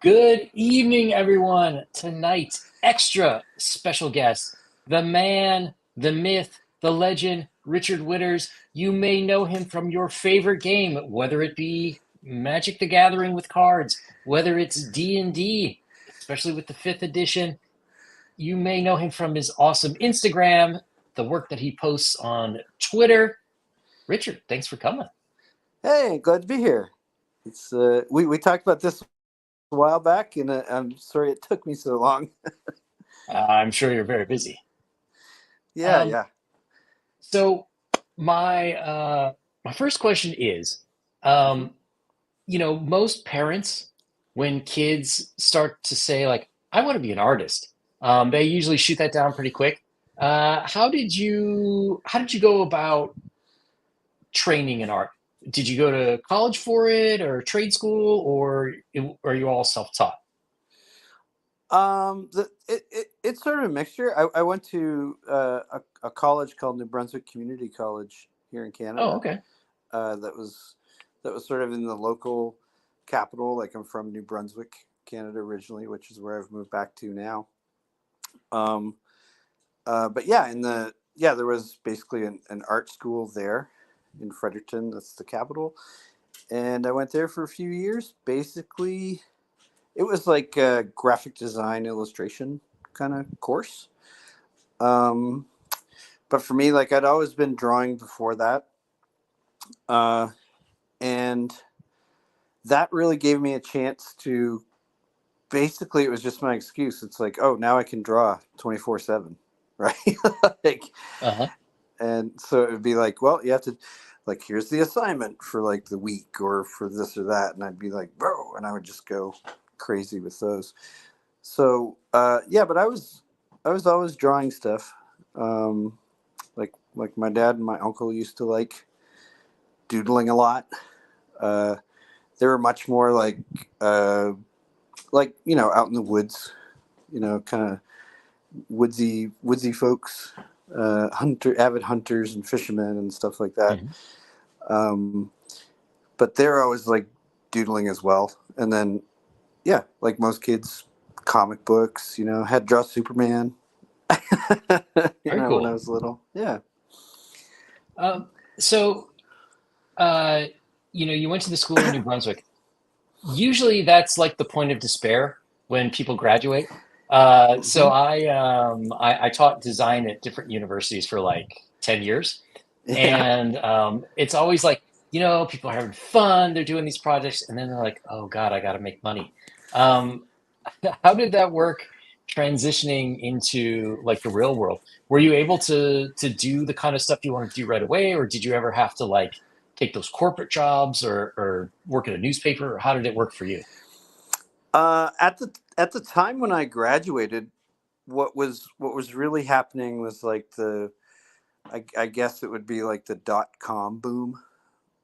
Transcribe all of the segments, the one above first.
Good evening, everyone. Tonight, extra special guest, the man, the myth, the legend, Richard Whitters. You may know him from your favorite game, whether it be Magic the Gathering with cards, whether it's D&D, especially with the fifth edition. You may know him from his awesome Instagram, the work that he posts on Twitter. Richard, thanks for coming. Hey, glad to be here. It's we talked about this a while back, and I'm sorry it took me so long. I'm sure you're very busy. Yeah, Um, yeah. So my first question is, hmm um, most parents, when kids start to say like, "I want to be an artist," they usually shoot that down pretty quick. How did you go about training in art? Did you go to college for it, or trade school, or are you all self-taught? It's sort of a mixture. I went to a college called New Brunswick Community College here in Oh, Canada. okay. That was sort of in the local capital. Like I'm from New Brunswick, Canada originally, which is where I've moved back to now. Um, but yeah, there was basically an art school there in Fredericton. That's the capital, and I went there for a few years. Basically, it was like a graphic design illustration kind of course. Um, but for me, like I'd always been drawing before that, uh, and that really gave me a chance to. Basically, it was just my excuse. It's like, oh, now I can draw 24/7, right? like, Uh-huh. and so it would be like, well, you have to, like, here's the assignment for like the week or for this or that, and I'd be like, bro, and I would just go crazy with those. So yeah, but I was always drawing stuff. Um, like my dad and my uncle used to like doodling a lot. Uh, they were much more uh, like out in the woods, kind of woodsy folks, avid hunters and fishermen and stuff like that. Mhm. Um, but they're always like doodling as well. And then yeah, like most kids, comic books. Had to draw Superman. Very When I cool. was little. Yeah. Um, so, uh, you went to the school in New Brunswick. Usually that's like the point of despair when people graduate. So hmm I taught design at different universities for like 10 years. Yeah. And it's always like, people are having fun, they're doing these projects, and then they're like, oh God, I got to make money. Um, how did that work transitioning into like the real world? Were you able to do the kind of stuff you wanted to do right away, or did you ever have to like take those corporate jobs or work at a newspaper, or how did it work for you? At the time when I graduated, what was really happening was like I guess it would be like the .com boom,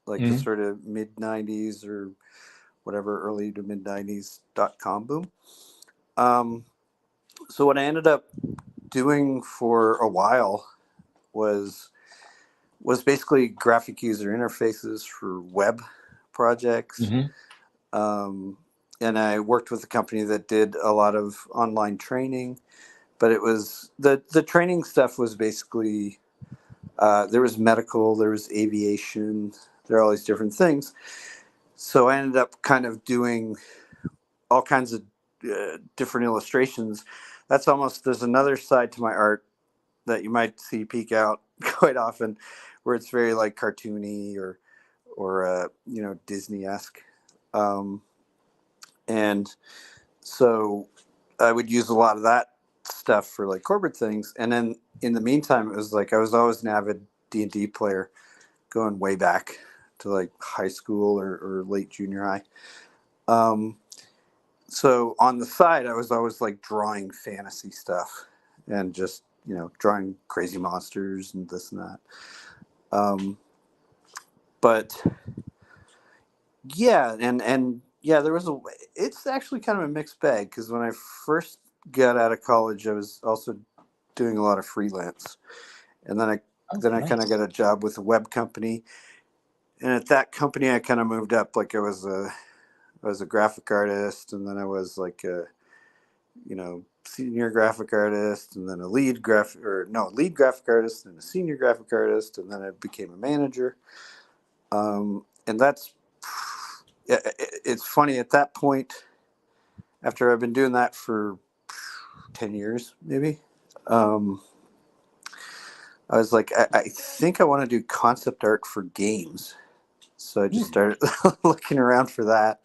like the Hmm. sort of mid '90s or whatever, early to mid '90s .com boom. Um, so what I ended up doing for a while was was basically graphic user interfaces for web projects. Hmm. Um, and I worked with a company that did a lot of online training, but it was the training stuff was basically there was medical, there was aviation, there are all these different things. So I ended up kind of doing all kinds of different illustrations. That's almost there's another side to my art that you might see peek out quite often, where it's very like cartoony or Disney esque, um, and so I would use a lot of that stuff for like corporate things. And then in the meantime, it was like I was always an avid D&D player, going way back to like high school or late junior high. Um, so on the side, I was always like drawing fantasy stuff and just drawing crazy monsters and this and that. Um, but yeah, and yeah, there was a. It's actually kind of a mixed bag because when I first got out of college, I was also doing a lot of freelance, and then I Oh, then I kind of nice. got a job with a web company, and at that company, I kind of moved up like I was I was a graphic artist, and then I was like a, senior graphic artist, and then a lead graphic artist, and a senior graphic artist, and then I became a manager. And that's, it's funny at that point, after I've been doing that for 10 years, maybe. Um, I was like, I think I want to do concept art for games. So I just Hmm. started looking around for that.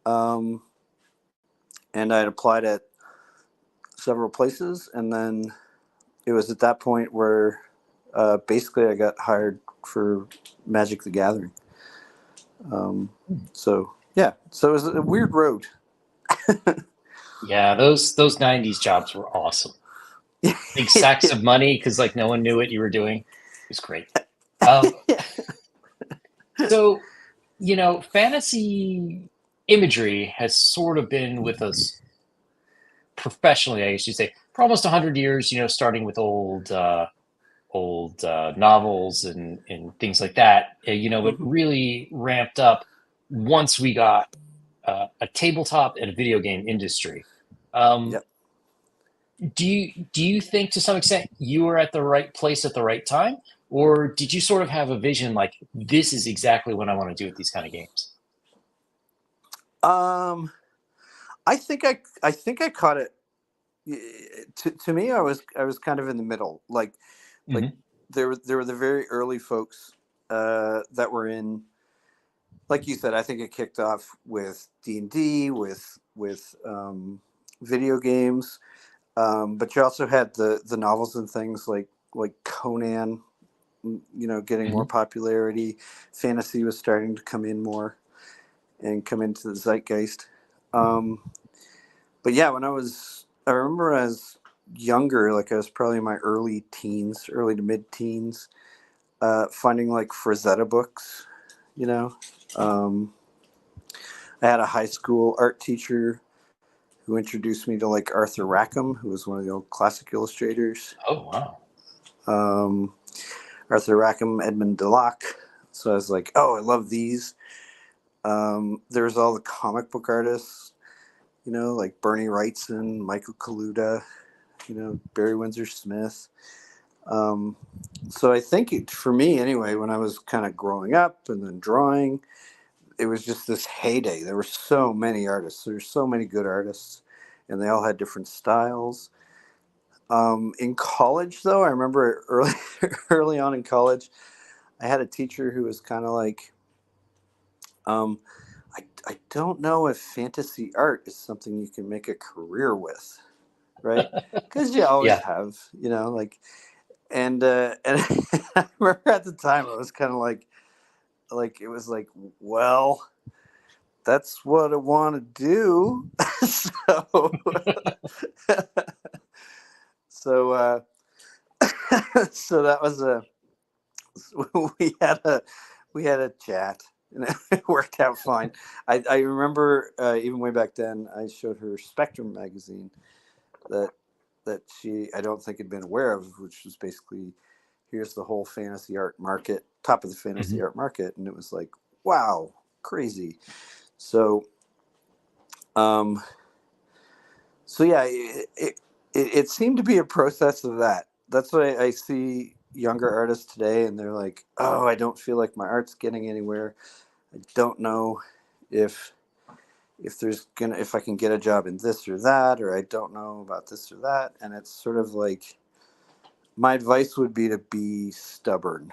Um, and I'd applied at several places. And then it was at that point where basically I got hired for Magic the Gathering. Um, so, yeah. So it was a weird road. Yeah, those '90s jobs were awesome. Big sacks Yeah. of money because like no one knew what you were doing. It was great. Um, so fantasy imagery has sort of been with us professionally, I guess you'd say, for almost 100 years. Starting with old novels and things like that. It Mhm. really ramped up once we got a tabletop and a video game industry. Um, Yep. do you think to some extent you were at the right place at the right time, or did you sort of have a vision like this is exactly what I want to do with these kind of games? Um, I think I caught it. To me, I was kind of in the middle. Like Hmm. there were the very early folks that were in, like you said. I think it kicked off with D&D, with video games, but you also had the novels and things like Conan, getting more Hmm. popularity. Fantasy was starting to come in more and come into the zeitgeist. Um, but yeah, I remember as younger, like I was probably in my early teens, early to mid teens, finding like Frazetta books, you know. Um, I had a high school art teacher who introduced me to like Arthur Rackham, who was one of the old classic illustrators. Oh wow. Um, Arthur Rackham, Edmund Delac. So I was like, oh, I love these. There's all the comic book artists, like Bernie Wrightson, Michael Kaluta, Barry Windsor Smith. Um, so I think for me anyway, when I was kind of growing up and then drawing, it was just this heyday. There were so many artists. There's so many good artists, and they all had different styles. In college, though, I remember early early on in college, I had a teacher who was kind of like, um, I don't know if fantasy art is something you can make a career with, right? Because you always Yeah. have, like, and I remember at the time I was kind of like it was like, well, that's what I want to do. so so so that was a we had a we had a chat, and it worked out fine. I remember even way back then I showed her Spectrum magazine that she I don't think had been aware of, which was basically, here's the whole fantasy art market, top of the fantasy Hmm. art market, and it was like, wow, crazy. So um so yeah, it seemed to be a process of that. That's what I see younger artists today, and they're like, oh, I don't feel like my art's getting anywhere. I don't know if if I can get a job in this or that, or I don't know about this or that. And it's sort of like, my advice would be to be stubborn.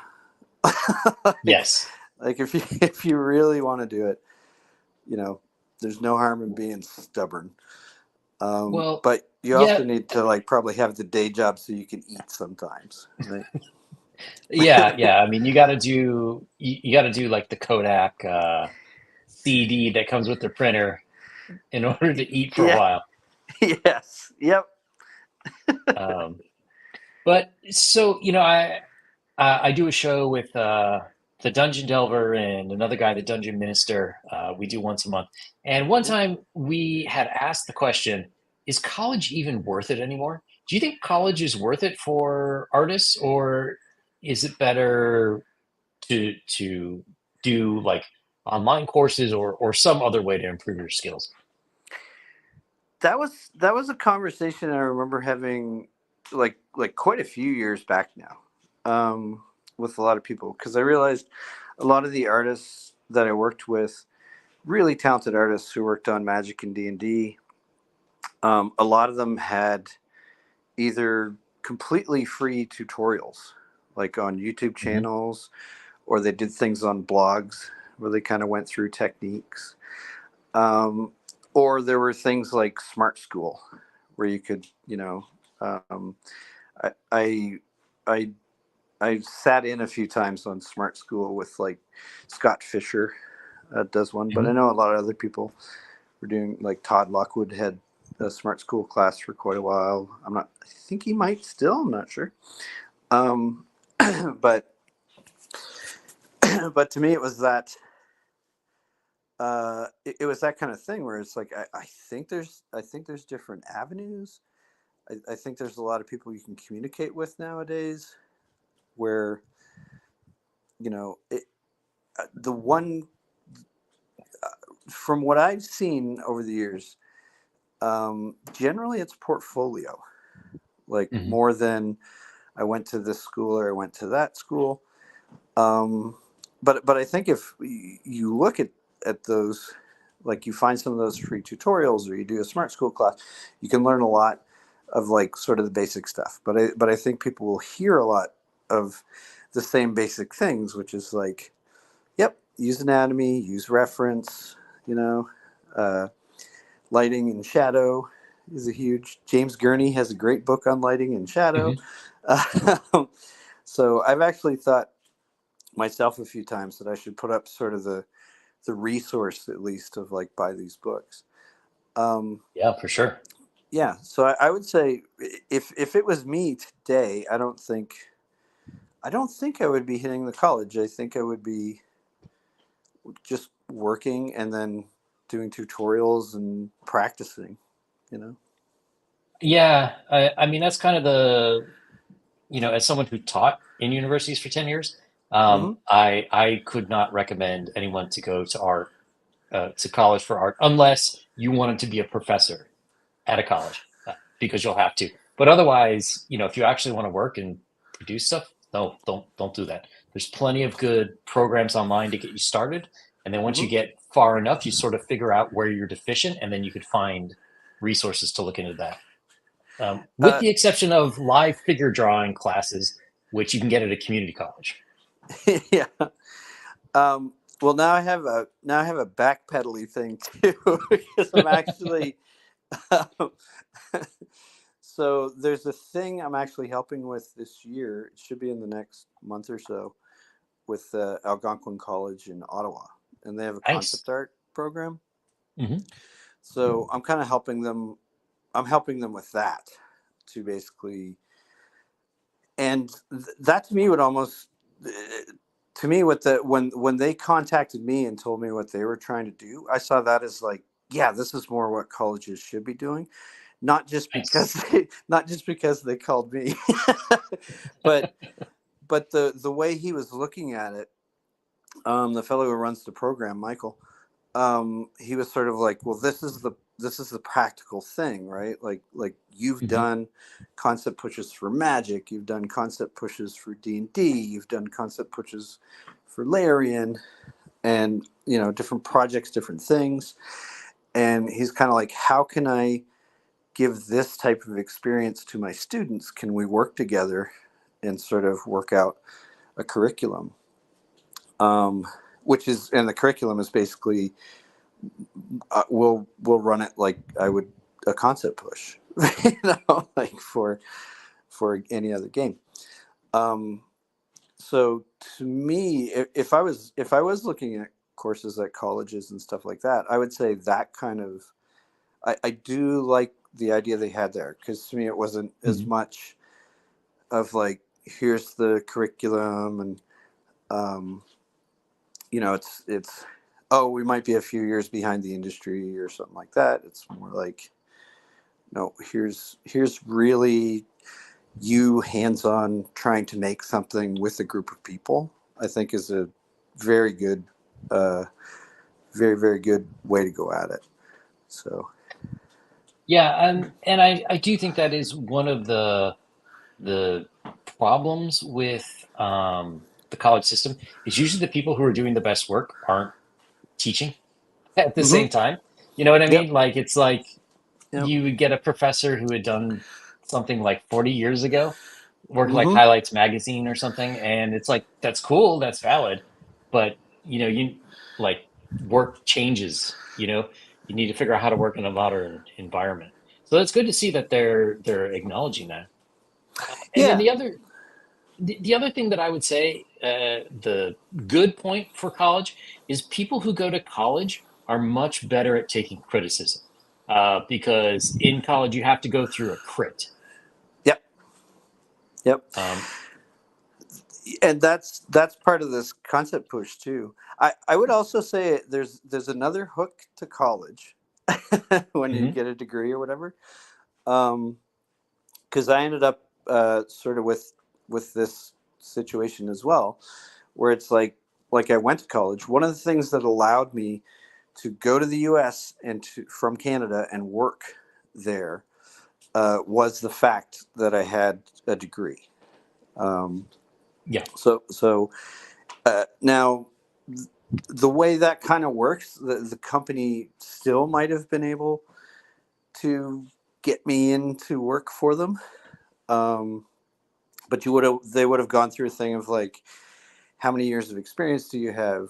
like Yes. like if you really want to do it, you know, there's no harm in being stubborn. Well, But you also yeah, need to like probably have the day job so you can eat sometimes, right? yeah. I mean, you got to do like the Kodak CD that comes with the printer in order to eat for a Yeah. while. Yes. Yep. Um, but so I do a show with the Dungeon Delver and another guy, the Dungeon Minister. We do once a month, and one Yep. time we had asked the question: is college even worth it anymore? Do you think college is worth it for artists, or is it better to do like online courses or some other way to improve your skills? That was a conversation I remember having like quite a few years back now, with a lot of people, because I realized a lot of the artists that I worked with, really talented artists who worked on Magic and D&D, a lot of them had either completely free tutorials, like on YouTube Hmm. channels, or they did things on blogs where they kind of went through techniques. Um, or there were things like Smart School, where you could, um, I, I, I, I sat in a few times on Smart School with like Scott Fisher, does one, but I Hmm. know a lot of other people were doing, like Todd Lockwood had a Smart School class for quite a while. I think he might still, I'm not sure. Um, but, but to me, it was that, it was that kind of thing where it's like, I think there's different avenues. I think there's a lot of people you can communicate with nowadays where, the one, from what I've seen over the years, generally it's portfolio, like Hmm. more than I went to this school or I went to that school. Um, but I think if you look at those, like you find some of those free tutorials or you do a Smart School class, you can learn a lot of like sort of the basic stuff. But I think people will hear a lot of the same basic things, which is like, yep, use anatomy, use reference, you know, uh, lighting and shadow is a huge. James Gurney has a great book on lighting and shadow. Hmm. Uh, so I've actually thought myself a few times that I should put up sort of the resource, at least, of like buy these books. Um, Yeah, for sure. yeah, so I would say, if it was me today, I don't think I would be hitting the college. I think I would be just working and then doing tutorials and practicing. You know. Yeah, I mean that's kind of as someone who taught in universities for 10 years, Mm-hmm. I could not recommend anyone to go to college for art unless you wanted to be a professor at a college, because you'll have to. But otherwise, if you actually want to work and produce stuff, no, don't do that. There's plenty of good programs online to get you started, and then once you Mm-hmm. get far enough, you sort of figure out where you're deficient, and then you could find resources to look into that. With Uh, the exception of live figure drawing classes, which you can get at a community college. yeah. Well, now I have a backpedaling thing too, because I'm actually. Um, so there's a thing I'm actually helping with this year. It should be in the next month or so, with Algonquin College in Ottawa, and they have a Nice. concept art program. Hmm. So I'm kind of helping them. I'm helping them with that, to basically, and that to me would almost, to me, what the when they contacted me and told me what they were trying to do, I saw that as like, yeah, this is more what colleges should be doing, not just Nice. because they called me, but the way he was looking at it, the fellow who runs the program, Michael, he was sort of like, well, this is the practical thing, right? Like you've Hmm. done concept pushes for Magic, you've done concept pushes for D&D, you've done concept pushes for Larian, and different projects, different things. And he's kind of like, how can I give this type of experience to my students? Can we work together and sort of work out a curriculum? Um, and the curriculum is basically, we'll run it like I would a concept push, like for any other game. Um, so to me, if I was looking at courses at colleges and stuff like that, I would say that kind of, I do like the idea they had there, because to me it wasn't as Hmm. much of like, here's the curriculum, and um, it's oh, we might be a few years behind the industry or something like that. It's more like, no, here's really you hands on trying to make something with a group of people. I think is a very good a very, very good way to go at it. So, Yeah, and I do think that is one of the problems with the college system is usually the people who are doing the best work aren't teaching at the hmm same time. You know what I yep, mean? Like it's like yep, you would get a professor who had done something like 40 years ago, worked like hmm Highlights magazine or something, and it's like that's cool, that's valid, but you like work changes, you need to figure out how to work in a modern environment. So it's good to see that they're acknowledging that. And then yeah, the other thing that I would say, the good point for college is people who go to college are much better at taking criticism. Because in college you have to go through a crit. yep, yep. Um, And that's part of this concept push too. I would also say there's another hook to college when you mhm, get a degree or whatever. Because I ended up sort of with this situation as well, where it's like I went to college. One of the things that allowed me to go to the U.S. and from Canada and work there was the fact that I had a degree. Um, yeah. so now the way that kind of works, the company still might have been able to get me into work for them. Um, but they would have gone through a thing of like, how many years of experience do you have?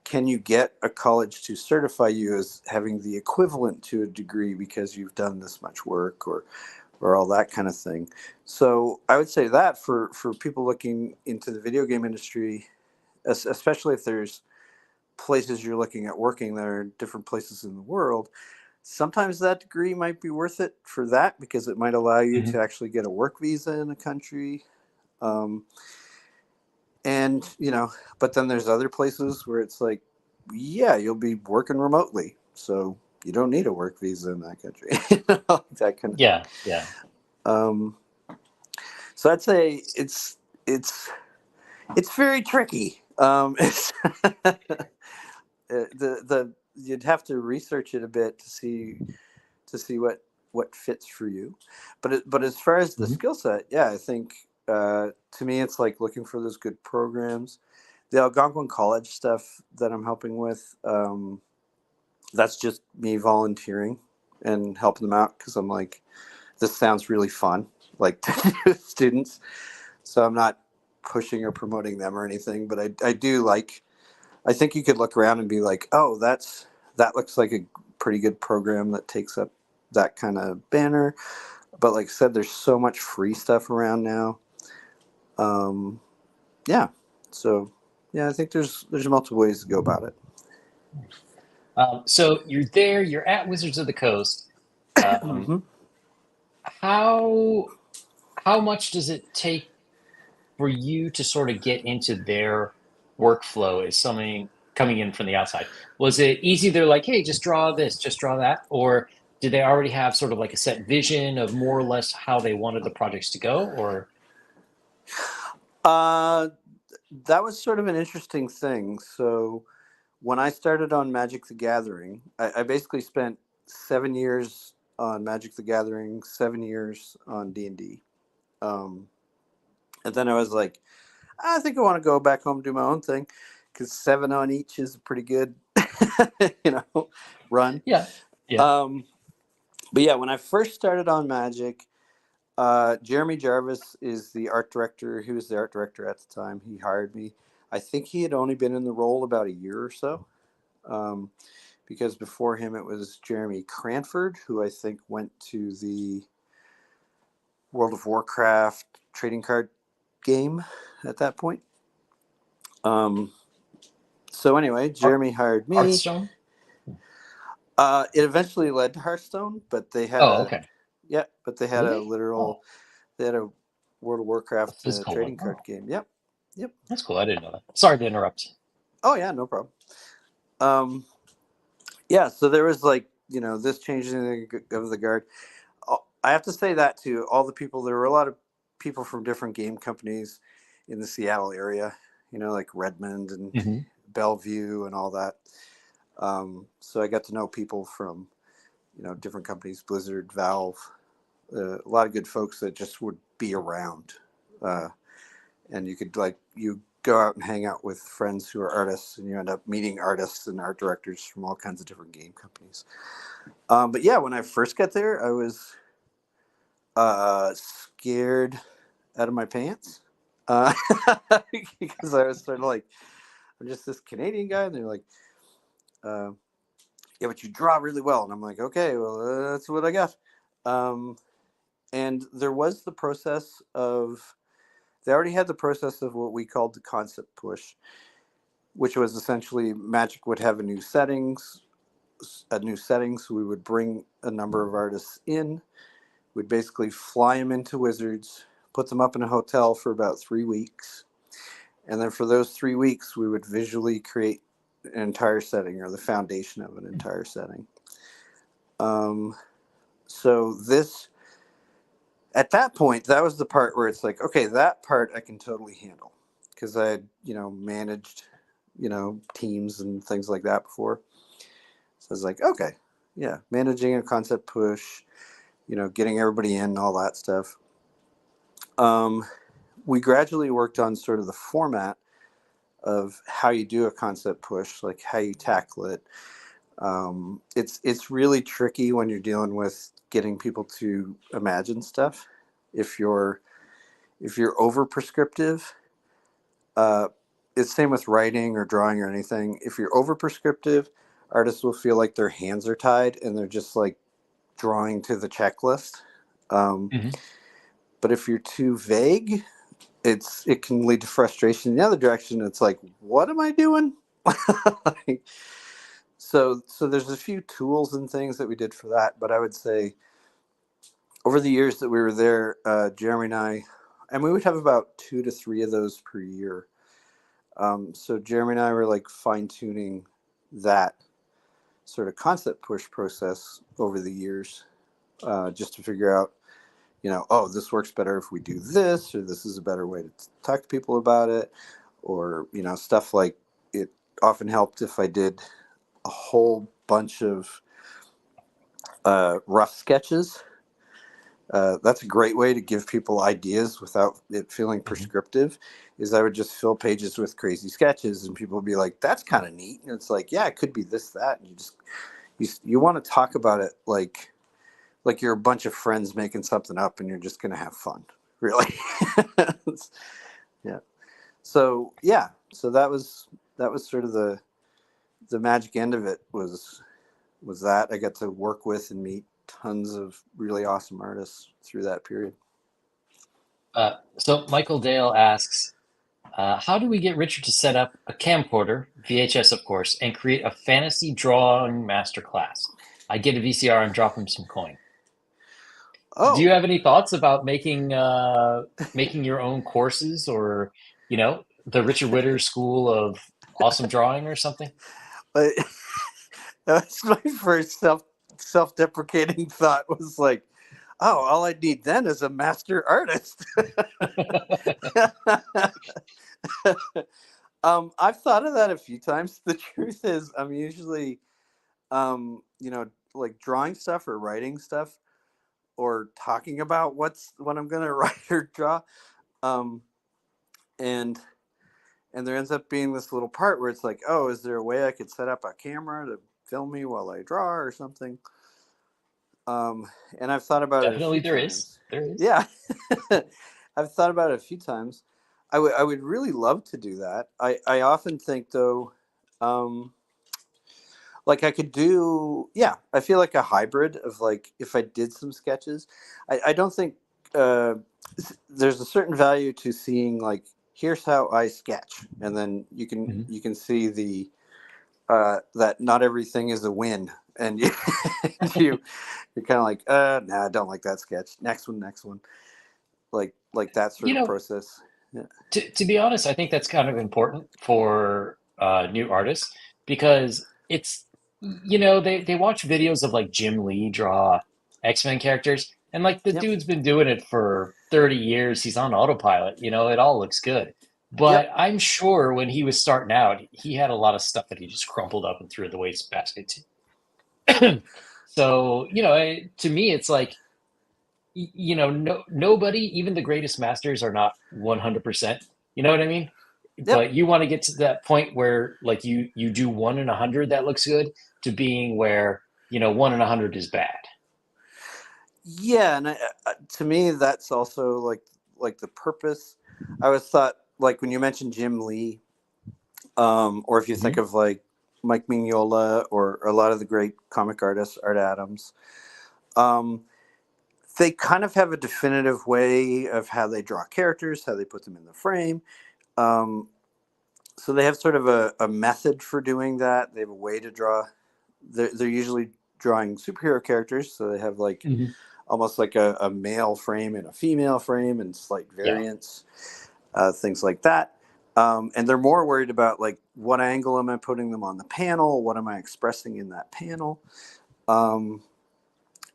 Can you get a college to certify you as having the equivalent to a degree because you've done this much work, or all that kind of thing. So I would say that for people looking into the video game industry, especially if there's places you're looking at working that are different places in the world, sometimes that degree might be worth it for that because it might allow you Mhm. to actually get a work visa in a country. Um, and but then there's other places where it's like, yeah, you'll be working remotely, so you don't need a work visa in that country. That kind of thing. Yeah, yeah. um, so I'd say it's it's very tricky. It's the you'd have to research it a bit to see what fits for you. But as far as the Mhm. skill set, yeah, I think to me it's like looking for those good programs. The Algonquin College stuff that I'm helping with, that's just me volunteering and helping them out because I'm like, this sounds really fun, like to do with students. So I'm not pushing or promoting them or anything, but I do like. I think you could look around and be like, oh, that looks like a pretty good program that takes up that kind of banner. But like I said, there's so much free stuff around now. Um, yeah. So yeah, I think there's multiple ways to go about it. So you're there, you're at Wizards of the Coast. Um, hmm how how much does it take for you to sort of get into their workflow as something coming in from the outside? Was it easy? They're like, hey, just draw this, just draw that, or did they already have sort of like a set vision of more or less how they wanted the projects to go? Or Uh, that was sort of an interesting thing. So when I started on Magic the Gathering, I basically spent 7 years on Magic the Gathering, 7 years on D&D. Um, and then I was like, I think I want to go back home and do my own thing because 7 on each is a pretty good, run. yeah, yeah. Um, but yeah, when I first started on Magic, Jeremy Jarvis is the art director. He was the art director at the time. He hired me. I think he had only been in the role about a year or so, um, because before him it was Jeremy Cranford, who I think went to the World of Warcraft trading card game at that point. Um, so anyway, Heart, Jeremy hired me. Hearthstone. It eventually led to Hearthstone, but they had Oh, a okay. yeah, but they had a Really? literal Oh, they had a World of a Warcraft physical one. trading card Oh, game. Yep, yep. that's cool. I didn't know that. Sorry to interrupt. Oh yeah, no problem. Um, yeah, so there was like this changing of the guard. I have to say that to all the people. There were a lot of people from different game companies in the Seattle area. Like Redmond and Hmm. Bellevue and all that. So I got to know people from, different companies, Blizzard, Valve, a lot of good folks that just would be around. Uh, and you could you go out and hang out with friends who are artists, and you end up meeting artists and art directors from all kinds of different game companies. But yeah, when I first got there, I was scared out of my pants uh, because I was sort of like, I'm just this Canadian guy, and they're like, uh, yeah, but you draw really well, and I'm like, okay, well, that's what I got. Um, and there was the process of they already had the process of what we called the concept push, which was essentially Magic would have a new setting, so we would bring a number of artists in. We'd basically fly them into Wizards, put them up in a hotel for about 3 weeks, and then for those 3 weeks, we would visually create an entire setting or the foundation of an entire setting. So this, at that point, that was the part where it's like, okay, that part I can totally handle because I had, managed, teams and things like that before. So I was like, okay, yeah, managing a concept push, getting everybody in, all that stuff. We gradually worked on sort of the format of how you do a concept push, like how you tackle it. It's really tricky when you're dealing with getting people to imagine stuff. If you're over prescriptive, it's same with writing or drawing or anything. If you're over prescriptive, artists will feel like their hands are tied and they're just like drawing to the checklist. Um, Mm-hmm. but if you're too vague, it can lead to frustration in the other direction. It's like, what am I doing? Like, so there's a few tools and things that we did for that, but I would say over the years that we were there, Jeremy and we would have about 2 to 3 of those per year. So Jeremy and I were like fine tuning that sort of concept push process over the years, just to figure out, oh, this works better if we do this, or this is a better way to talk to people about it, or, stuff like it often helped if I did a whole bunch of rough sketches. That's a great way to give people ideas without it feeling Mm-hmm. prescriptive. Is I would just fill pages with crazy sketches, and people would be like, "That's kind of neat." And it's like, "Yeah, it could be this, that." And you want to talk about it like you're a bunch of friends making something up, and you're just gonna have fun, really. Yeah. So yeah, so that was sort of the magic end of it was that I got to work with and meet tons of really awesome artists through that period. So Michael Dale asks, how do we get Richard to set up a camcorder, VHS of course, and create a fantasy drawing masterclass? I get a VCR and drop him some coin. Do you Oh, have any thoughts about making your own courses, or the Richard Whitters School of Awesome Drawing or something? but that's my first self-deprecating thought was like, oh, all I need then is a master artist. I've thought of that a few times. The truth is, I'm usually, like drawing stuff or writing stuff or talking about what I'm gonna write or draw, um, and there ends up being this little part where it's like, oh, is there a way I could set up a camera to film me while I draw or something? And I've thought about it a Definitely few there is. times. There is. Yeah, I've thought about it a few times. I would really love to do that. I often think though, um, like I could do, yeah, I feel like a hybrid of like if I did some sketches. I don't think uh, there's a certain value to seeing like here's how I sketch, and then you can Mhm. you can see the that not everything is a win, and you you're kind of like nah, I don't like that sketch. Next one, like that sort You of know, process. Yeah. to be honest, I think that's kind of important for new artists because they watch videos of like Jim Lee draw X-Men characters, and like the Yep. dude's been doing it for 30 years. He's on autopilot, it all looks good. But Yep. I'm sure when he was starting out, he had a lot of stuff that he just crumpled up and threw in the wastebasket too. So, to me, it's like, nobody, even the greatest masters, are not 100%. You know what I mean? Yep. But you want to get to that point where, like, you do 1 in 100 that looks good, to being where 1 in 100 is bad. Yeah, and to me, that's also like the purpose. I always thought, like when you mentioned Jim Lee, or if you think Hmm. of like Mike Mignola or a lot of the great comic artists, Art Adams, um, they kind of have a definitive way of how they draw characters, how they put them in the frame. Um, so they have sort of a method for doing that. They have a way to draw. They're usually drawing superhero characters, so they have like Hmm. almost like a male frame and a female frame and slight Yeah. variants, things like that. And they're more worried about like what angle am I putting them on the panel? What am I expressing in that panel? Um,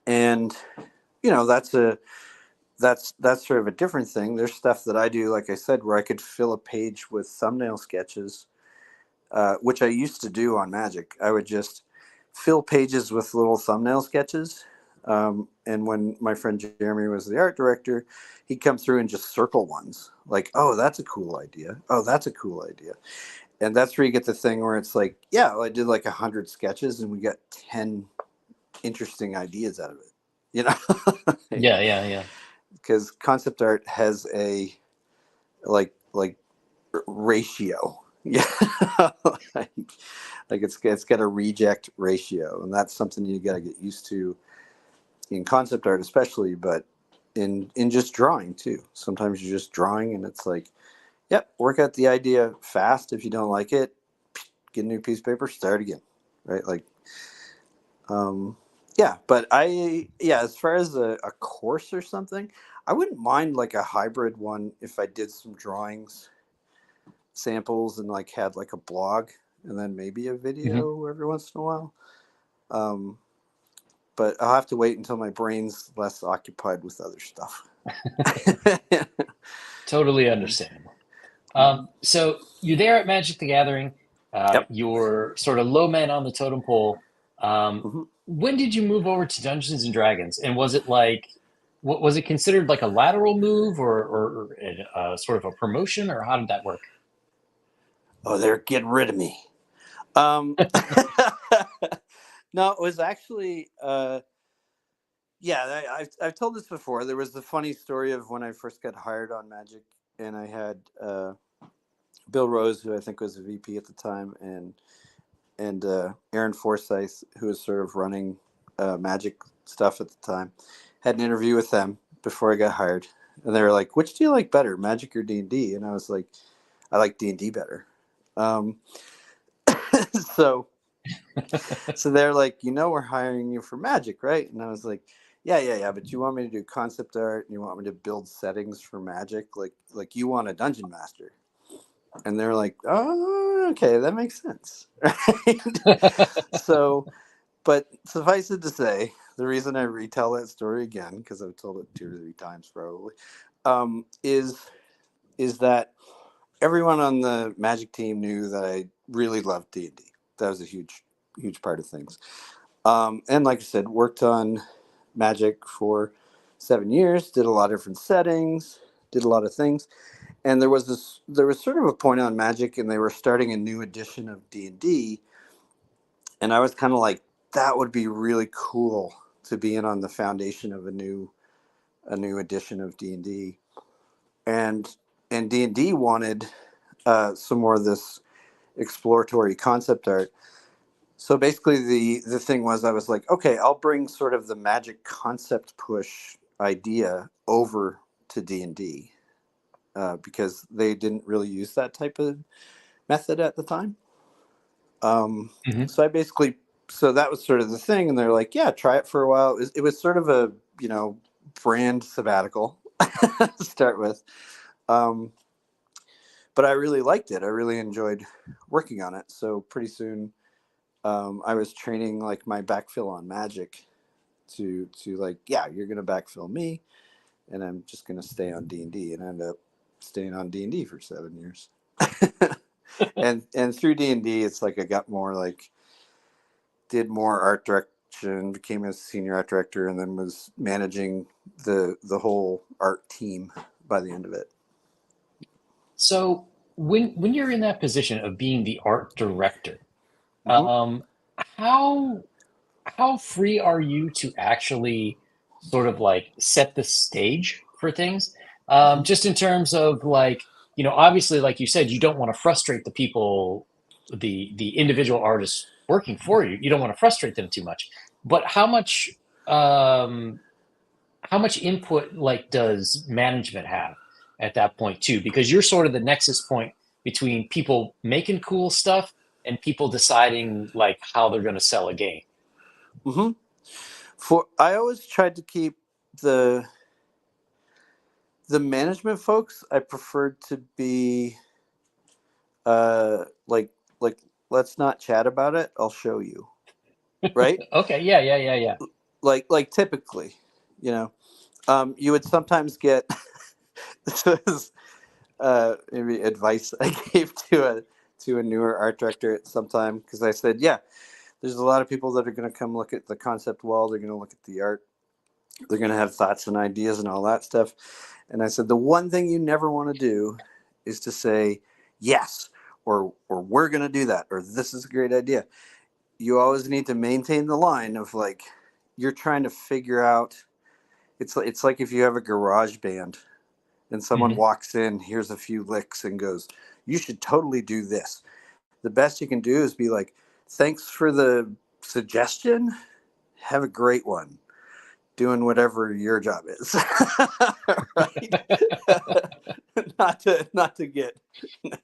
and that's that's sort of a different thing. There's stuff that I do, like I said, where I could fill a page with thumbnail sketches, which I used to do on Magic. I would just fill pages with little thumbnail sketches. And when my friend Jeremy was the art director, he'd come through and just circle ones like, oh, that's a cool idea. Oh, that's a cool idea. And that's where you get the thing where it's like, yeah, well, I did like 100 sketches and we got 10 interesting ideas out of it, you know? Yeah, yeah, yeah. Because concept art has a like ratio. Yeah. like, it's got a reject ratio, and that's something you got to get used to in concept art especially, but in just drawing too. Sometimes you're just drawing and it's like, yep, work out the idea fast. If you don't like it, get a new piece of paper, start again. Right? Like um yeah, but as far as a course or something, I wouldn't mind like a hybrid one if I did some drawings samples and like had like a blog and then maybe a Hmm. video every once in a while. Um, but I'll have to wait until my brain's less occupied with other stuff. Totally understandable. Mhm. So you're there at Magic the Gathering. Yep. You're sort of low man on the totem pole. Hmm. When did you move over to Dungeons and Dragons? And was it like, what was it considered like a lateral move, or sort of a promotion, or how did that work? Oh, they're getting rid of me. Um, no, it was actually, yeah, I've told this before. There was the funny story of when I first got hired on Magic, and I had Bill Rose, who I think was a VP at the time, and Aaron Forsyth, who was sort of running Magic stuff at the time, had an interview with them before I got hired, and they were like, "Which do you like better, Magic or D&D?" And I was like, "I like D&D better." Um, so so they're like, we're hiring you for Magic, right? And I was like, yeah, yeah, yeah. But you want me to do concept art and you want me to build settings for Magic, like you want a dungeon master. And they're like, oh, okay, that makes sense. Right? So, but suffice it to say, the reason I retell that story again, because I've told it 2 or 3 times probably, is that everyone on the Magic team knew that I really loved D&D. That was a huge, huge part of things. And like I said, worked on Magic for 7 years, did a lot of different settings, did a lot of things. And there was sort of a point on Magic, and they were starting a new edition of D&D, and I was kind of like, that would be really cool to be in on the foundation of a new edition of D&D. And D&D wanted some more of this exploratory concept art. So basically, the thing was, I was like, okay, I'll bring sort of the Magic concept push idea over to D&D, because they didn't really use that type of method at the time. Um, Hmm. so I basically, so that was sort of the thing, and they're like, yeah, try it for a while. It was sort of a brand sabbatical to start with, um, but I really liked it. I really enjoyed working on it. So pretty soon, I was training like my backfill on Magic to like, yeah, you're gonna backfill me, and I'm just gonna stay on D&D, and end up staying on D&D for 7 years. and through D&D, it's like I got more like did more art direction, became a senior art director, and then was managing the whole art team by the end of it. So when you're in that position of being the art director, Mm-hmm. um, how how free are you to actually sort of like set the stage for things? Mm-hmm. Just in terms of like, obviously, like you said, you don't want to frustrate the people, the individual artists working for you. You don't want to frustrate them too much. But um, how much input like does management have at that point too? Because you're sort of the nexus point between people making cool stuff and people deciding like how they're going to sell a game. Mm-hmm. For I always tried to keep the the management folks. I preferred to be like let's not chat about it. I'll show you, right? Okay, yeah, yeah, yeah, yeah. Like typically, you know, you would sometimes get this is maybe advice I gave to a newer art director at some time, because I said, yeah, there's a lot of people that are going to come look at the concept wall. They're going to look at the art. They're going to have thoughts and ideas and all that stuff. And I said, the one thing you never want to do is to say yes, or we're going to do that, or this is a great idea. You always need to maintain the line of like, you're trying to figure out. It's like if you have a garage band and someone Hmm. walks in, hears a few licks, and goes, "You should totally do this." The best you can do is be like, "Thanks for the suggestion. Have a great one. Doing whatever your job is." Right? Not to get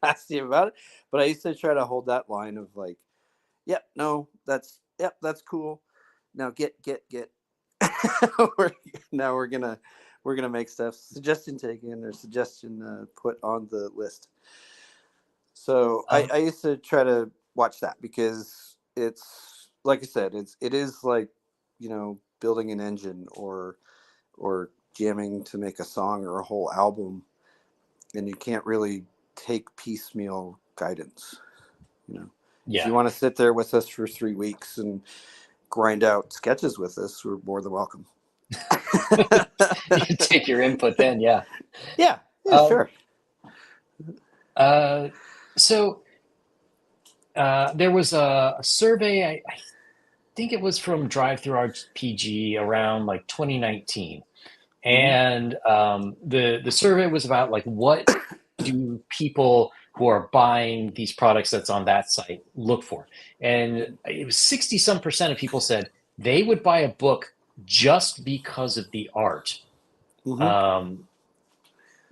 nasty about it, but I used to try to hold that line of like, "Yep, no, that's cool. Now get." we're, Now we're gonna make stuff suggestion taken or suggestion put on the list. So Um, I used to try to watch that, because it's like I said, it is like, building an engine, or jamming to make a song or a whole album, and you can't really take piecemeal guidance. If yeah, you want to sit there with us for 3 weeks and grind out sketches with us, we're more than welcome. you take your input then, yeah. Yeah, yeah, Um, sure. uh, so there was a survey, I think it was from Drive Through RPG around like 2019. Hmm. And the survey was about like what do people who are buying these products that's on that site look for? And it was 60 some percent of people said they would buy a book just because of the art. Hmm. Um,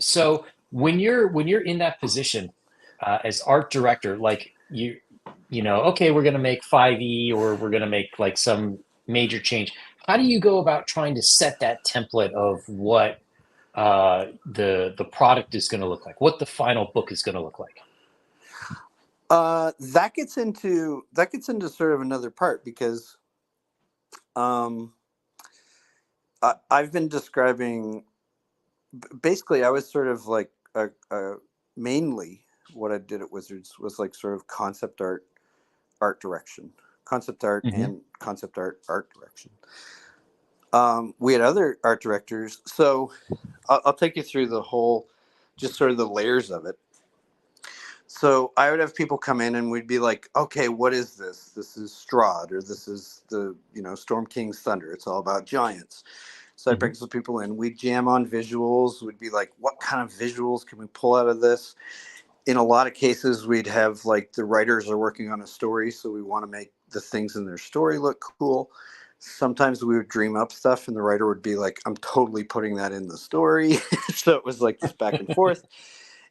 so when you're in that position as art director, like okay, we're going to make 5e or we're going to make like some major change. How do you go about trying to set that template of what the product is going to look like, what the final book is going to look like? That gets into sort of another part, because um, I've been describing. Basically, I was sort of like mainly what I did at Wizards was like sort of art direction, concept art, Hmm. and concept art direction. We had other art directors, so I'll take you through the whole, just sort of the layers of it. So I would have people come in and we'd be like, okay, what is this? This is Strahd, or this is the, Storm King's Thunder. It's all about giants. So I'd Hmm. bring some people in. We'd jam on visuals. We'd be like, what kind of visuals can we pull out of this? In a lot of cases, we'd have like the writers are working on a story, so we want to make the things in their story look cool. Sometimes we would dream up stuff, and the writer would be like, I'm totally putting that in the story. So it was like this back and forth.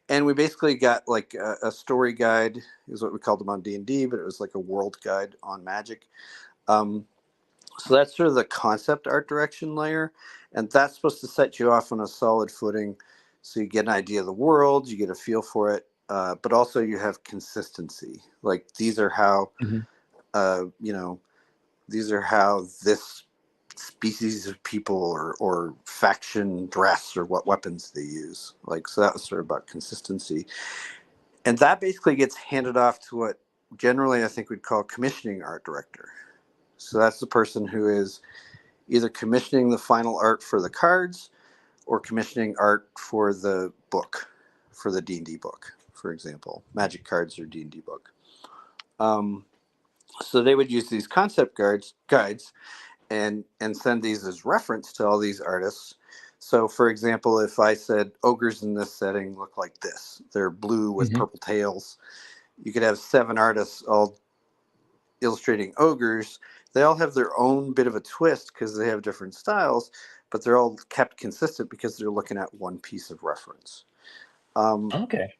And we basically got like a story guide, is what we called them on D&D, but it was like a world guide on Magic. Um, so that's sort of the concept art direction layer, and that's supposed to set you off on a solid footing, so you get an idea of the world, you get a feel for it, but also you have consistency. Like these are how, Hmm. uh, you know, these are how this species of people or faction dress or what weapons they use. Like, so that was sort of about consistency. And that basically gets handed off to what generally I think we'd call commissioning art director. So that's the person who is either commissioning the final art for the cards or commissioning art for the book, for the D&D book, for example, Magic Cards or D&D book. So they would use these concept guides and send these as reference to all these artists. So, for example, if I said ogres in this setting look like this, they're blue with Mm-hmm. purple tails, you could have 7 artists all illustrating ogres. They all have their own bit of a twist because they have different styles, but they're all kept consistent because they're looking at one piece of reference. Okay.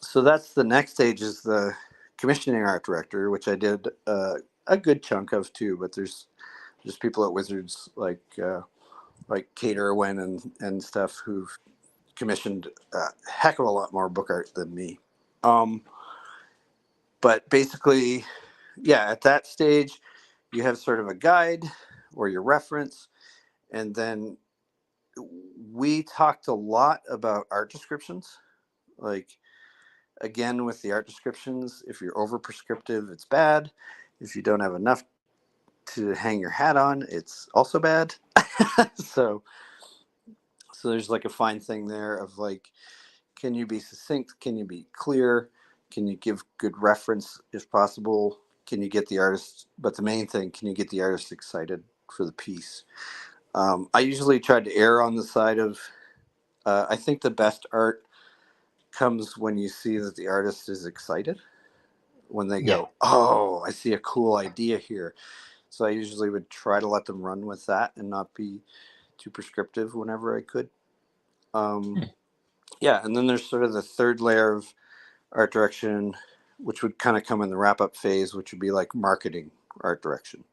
So that's the next stage, is the commissioning art director, which I did a good chunk of too. But there's people at Wizards like Kate Irwin and stuff who've commissioned a heck of a lot more book art than me. But basically, yeah, at that stage, you have sort of a guide or your reference, and then we talked a lot about art descriptions. Like, again, with the art descriptions, if you're over prescriptive, it's bad. If you don't have enough to hang your hat on, it's also bad. so so there's like a fine thing there of like, can you be succinct? Can you be clear? Can you give good reference if possible? Can you get the artist? But the main thing, can you get the artist excited for the piece? I usually try to err on the side of, I think the best art comes when you see that the artist is excited. When they Yeah. go, oh, I see a cool idea here. So I usually would try to let them run with that and not be too prescriptive whenever I could. Um, Hmm. yeah, and then there's sort of the third layer of art direction, which would kind of come in the wrap up phase, which would be like marketing art direction.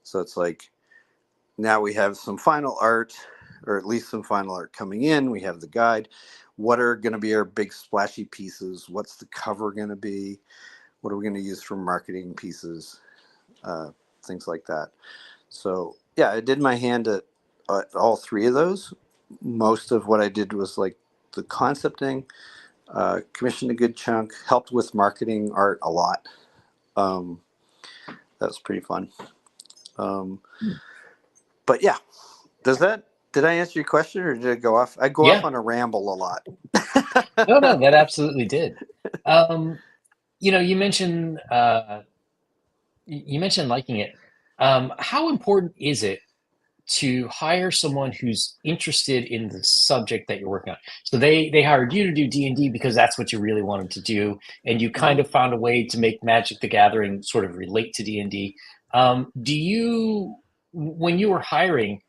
So it's like, now we have some final art, or at least some final art coming in. We have the guide. What are going to be our big splashy pieces? What's the cover going to be? What are we going to use for marketing pieces? Uh, Things like that. So yeah, I did my hand at all 3 of those. Most of what I did was like the concepting, commissioned a good chunk, helped with marketing art a lot. Um, that was pretty fun. Um, but yeah, did I answer your question, or did I go off? I go off Yeah. on a ramble a lot. No, no, that absolutely did. Um, you mentioned you mentioned liking it. How important is it to hire someone who's interested in the subject that you're working on? So they hired you to do D&D because that's what you really wanted to do, and you kind Mhm. of found a way to make Magic the Gathering sort of relate to D&D. Do you, when you were hiring,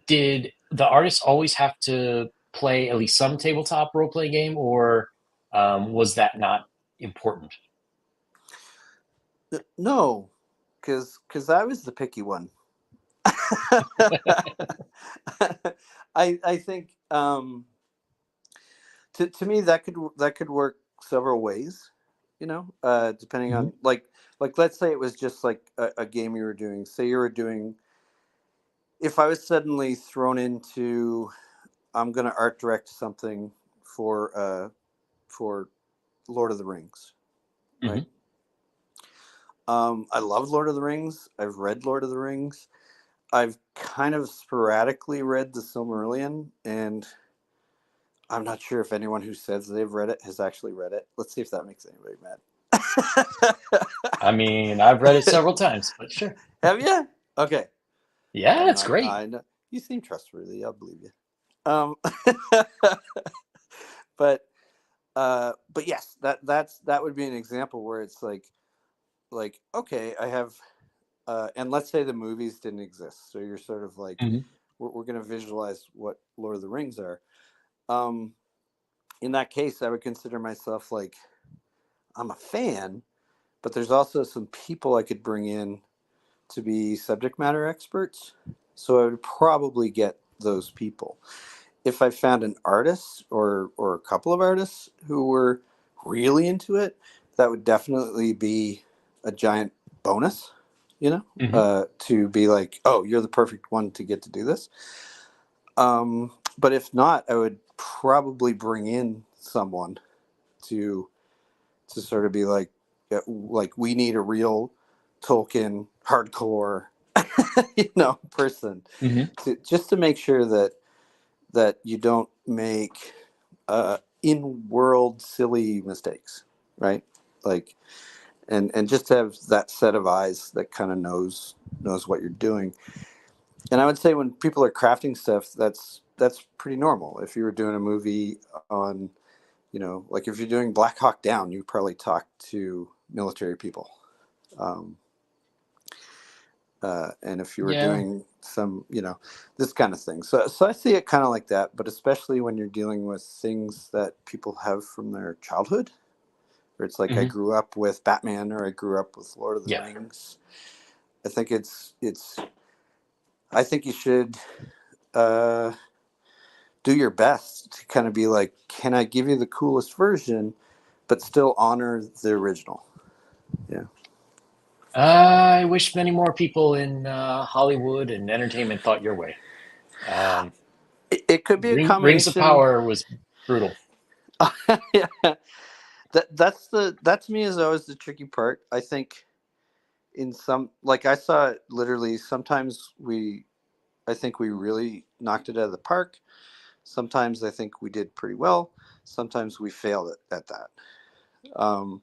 did the artists always have to play at least some tabletop role playing game, or was that not important? No, because I was the picky one. I think to me that could work several ways, depending Mhm. on like let's say it was just like a game you were doing. Say you were doing, if I was suddenly thrown into, I'm going to art direct something for Lord of the Rings, right? Mhm. I love Lord of the Rings. I've read Lord of the Rings. I've kind of sporadically read the Silmarillion, and I'm not sure if anyone who says they've read it has actually read it. Let's see if that makes anybody mad. I mean, I've read it several times, but sure. Have you? Okay. Yeah, I'm it's not. great. I know you seem trustworthy. I'll believe you. Um, but yes, that would be an example where it's like okay, I have, and let's say the movies didn't exist, so you're sort of like, Mhm. we're going to visualize what Lord of the Rings are. Um, in that case, I would consider myself like, I'm a fan, but there's also some people I could bring in to be subject matter experts. So I would probably get those people. If I found an artist or a couple of artists who were really into it, that would definitely be a giant bonus. Hmm. to be like, oh, you're the perfect one to get to do this. But if not, I would probably bring in someone to sort of be like, yeah, like we need a real Tolkien hardcore, person Hmm. to just to make sure that you don't make in-world silly mistakes, right? Like, and just to have that set of eyes that kind of knows what you're doing. And I would say when people are crafting stuff, that's pretty normal. If you were doing a movie on, like if you're doing Black Hawk Down, you probably talk to military people. Um, and if you were Yeah. doing some, this kind of thing. So I see it kind of like that, but especially when you're dealing with things that people have from their childhood, where it's like I Hmm. grew up with Batman or I grew up with Lord of the Yeah. Rings. I think I think you should uh, do your best to kind of be like, can I give you the coolest version, but still honor the original? Yeah. I wish many more people in Hollywood and entertainment thought your way. Um, It could be a Rings of combination. Power was brutal. Yeah. That's me is always the tricky part. I think in some, like I saw it literally, sometimes I think we really knocked it out of the park. Sometimes I think we did pretty well. Sometimes we failed at that. Um,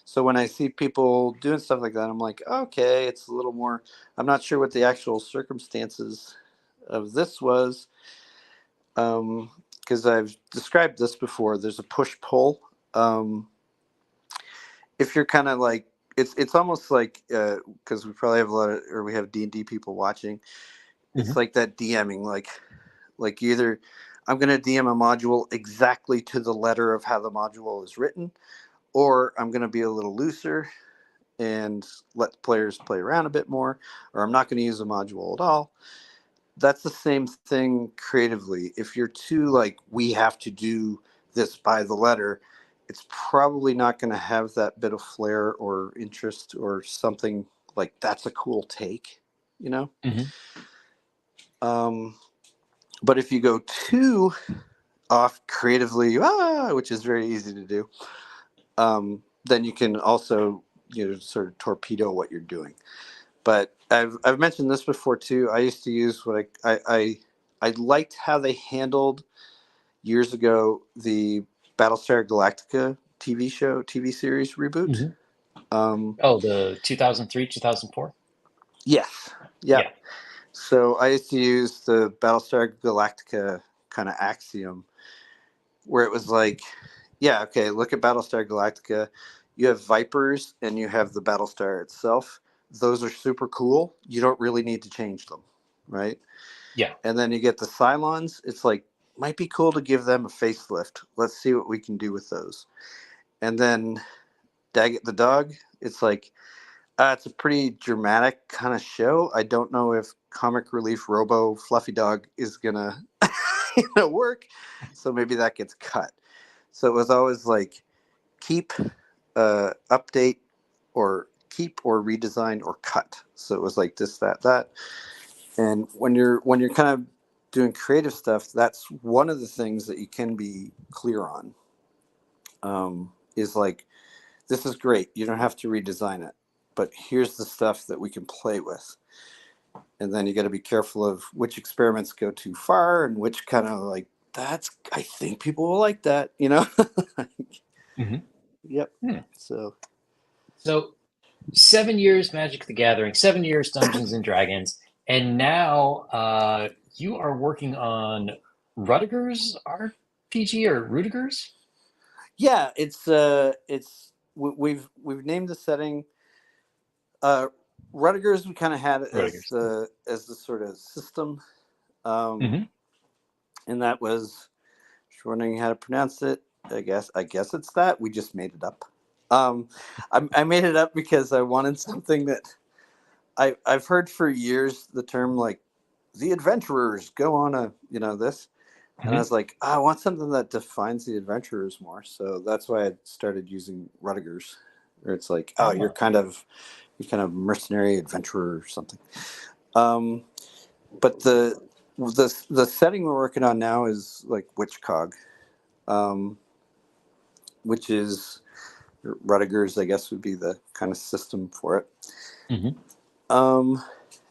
so when I see people doing stuff like that, I'm like, okay, it's a little more. I'm not sure what the actual circumstances of this was, because I've described this before. There's a push pull. Um, if you're kind of like, it's almost like, because we probably have a lot of, or we have D&D people watching. It's Hmm. like that DMing, like either I'm going to DM a module exactly to the letter of how the module is written, or I'm going to be a little looser and let players play around a bit more, or I'm not going to use a module at all. That's the same thing creatively. If you're too like, we have to do this by the letter, it's probably not going to have that bit of flair or interest or something like that's a cool take, you know? Hmm. Um, but if you go too off creatively, which is very easy to do, then you can also, sort of torpedo what you're doing. But I've mentioned this before too. I used to use what I liked how they handled years ago the Battlestar Galactica TV series reboot. Hmm. Um, Oh, the 2003, 2004. yes, yeah. Yeah. So I used to use the Battlestar Galactica kind of axiom where it was like, yeah, okay, look at Battlestar Galactica. You have Vipers and you have the Battlestar itself. Those are super cool. You don't really need to change them, right? Yeah. And then you get the Cylons. It's like, might be cool to give them a facelift. Let's see what we can do with those. And then Daggett the dog. It's like, it's a pretty dramatic kind of show. I don't know if comic relief Robo Fluffy Dog is gonna work. So maybe that gets cut. So it was always like keep, update, or keep or redesign or cut. So it was like this, that, that. And when you're kind of doing creative stuff, that's one of the things that you can be clear on. Is like, this is great. You don't have to redesign it, but here's the stuff that we can play with. And then you got to be careful of which experiments go too far and which kind of like, that's, I think people will like that. Hmm. Yep. Hmm. So, So 7 years Magic the Gathering, 7 years Dungeons and Dragons, and now you are working on Rudiger's RPG or Rudiger's? yeah, we've named the setting. Uh, Rutgers we kind of had Rudiger's. as the sort of system, um, Hmm. and that was, just wondering how to pronounce it. I guess it's that we just made it up. I made it up because I wanted something that I've heard for years, the term like the adventurers go on a, this, and I Hmm. was like, I want something that defines the adventurers more. So that's why I started using Rutgers, where it's like, oh, you're Oh, kind of You're kind of mercenary adventurer or something. Um, but the setting we're working on now is like Witchcog, um, which is Rudiger's, I guess, would be the kind of system for it. Mm-hmm. Um,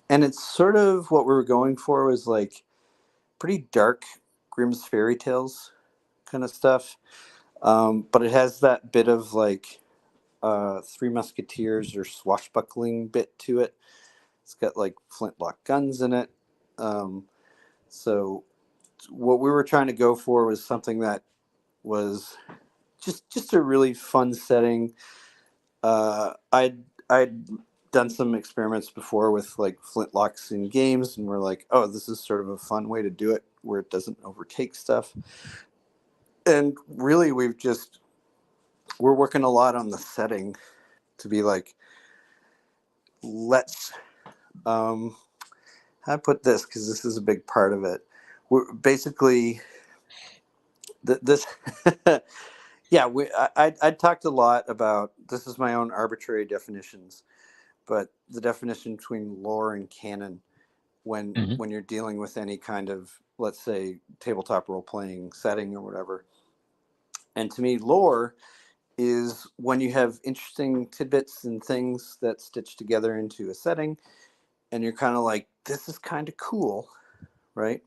and it's sort of what we were going for was like pretty dark Grimm's fairy tales kind of stuff. But it has that bit of like Three Musketeers or swashbuckling bit to it. It's got like flintlock guns in it. Um, so what we were trying to go for was something that was just a really fun setting. I'd done some experiments before with like flintlocks in games, and we're like, oh, this is sort of a fun way to do it where it doesn't overtake stuff. And really, we're working a lot on the setting to be like, let's how to put this, because this is a big part of it. We're basically this. Yeah, I talked a lot about this is my own arbitrary definitions, but the definition between lore and canon Mm-hmm. when you're dealing with any kind of, let's say, tabletop role playing setting or whatever. And to me, lore is when you have interesting tidbits and things that stitch together into a setting, and you're kind of like, this is kind of cool, right?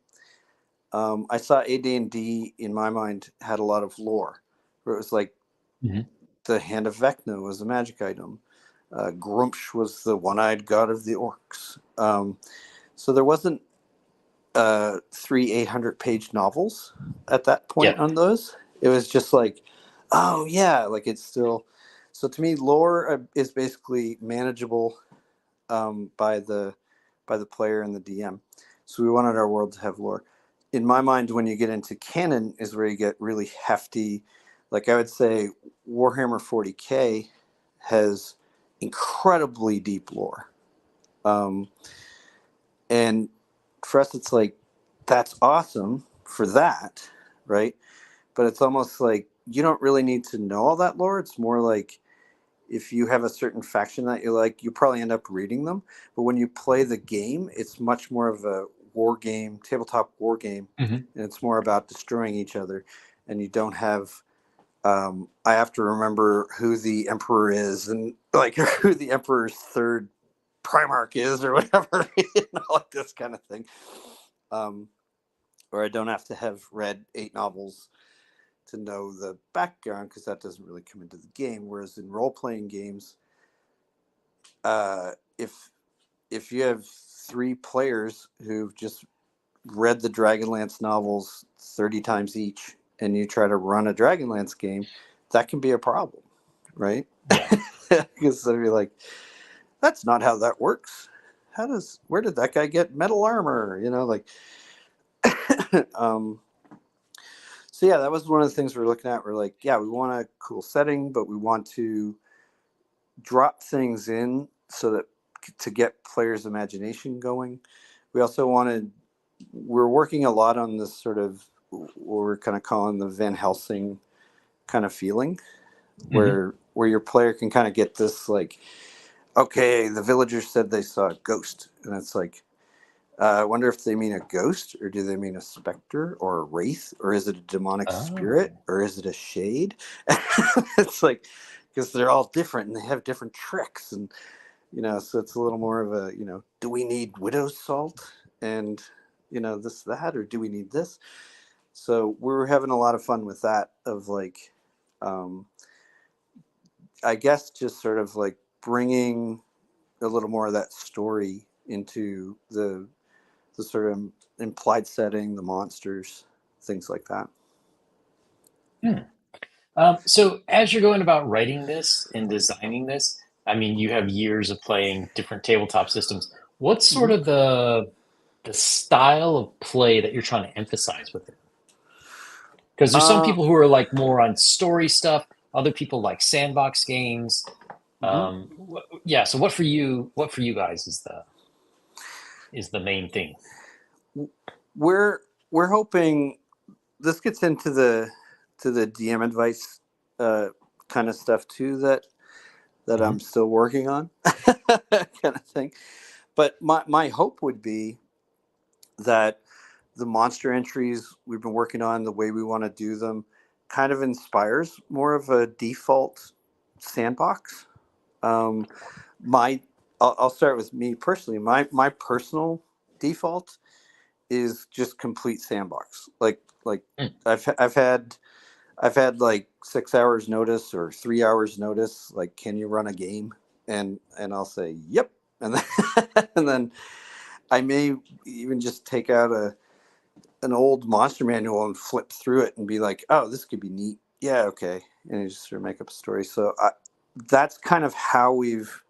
I saw AD&D in my mind had a lot of lore, where it was like Mm-hmm. the Hand of Vecna was a magic item. Grumpsh was the one-eyed god of the orcs. So there wasn't three 800-page novels at that point Yep. on those. It was just like, oh yeah, like it's still. So to me, lore is basically manageable by the player and the DM. So we wanted our world to have lore. In my mind, when you get into canon, is where you get really hefty. Like I would say, Warhammer 40K has incredibly deep lore, um, and for us, it's like that's awesome for that, right? But it's almost like you don't really need to know all that lore. It's more like if you have a certain faction that you like, you probably end up reading them. But when you play the game, it's much more of a war game, tabletop war game, Mm-hmm. and it's more about destroying each other. And you don't have. I have to remember who the emperor is, and like who the emperor's third Primarch is, or whatever, like this kind of thing. Um, or I don't have to have read 8 novels to know the background because that doesn't really come into the game. Whereas in role playing games, uh, if if you have 3 players who've just read the Dragonlance novels 30 times each, and you try to run a Dragonlance game, that can be a problem, right? Yeah. Because they'll be like, "That's not how that works. Where did that guy get metal armor?" Like. um, so yeah, that was one of the things we're looking at. We're like, yeah, we want a cool setting, but we want to drop things in so that to get players' imagination going. We also wanted. We're working a lot on this sort of what we're kind of calling the Van Helsing kind of feeling, Mm-hmm. where your player can kind of get this like, okay, the villagers said they saw a ghost, and it's like, I wonder if they mean a ghost, or do they mean a specter, or a wraith, or is it a demonic spirit, Oh. or is it a shade? It's like, because they're all different and they have different tricks, and so it's a little more of a, do we need widow's salt and this that, or do we need this? So we're having a lot of fun with that. Of like, um, I guess just sort of like bringing a little more of that story into the sort of implied setting, the monsters, things like that. Hmm. So as you're going about writing this and designing this, I mean, you have years of playing different tabletop systems. What's sort Mm-hmm. of the style of play that you're trying to emphasize with it? Because there's some Uh, people who are like more on story stuff, other people like sandbox games. mhm. Yeah, so what for you? What for you guys is the main thing? We're hoping this gets into the DM advice kind of stuff too. that Hmm. I'm still working on, kind of thing. But my hope would be that the monster entries we've been working on, the way we want to do them, kind of inspires more of a default sandbox. Um, my I'll start with me personally. My personal default is just complete sandbox. Like I've had like 6 hours notice or 3 hours notice. Like, can you run a game? And I'll say yep, and then and then I may even just take out an old monster manual and flip through it and be like, oh, this could be neat. Yeah, okay, and you just sort of make up a story. So that's kind of how we've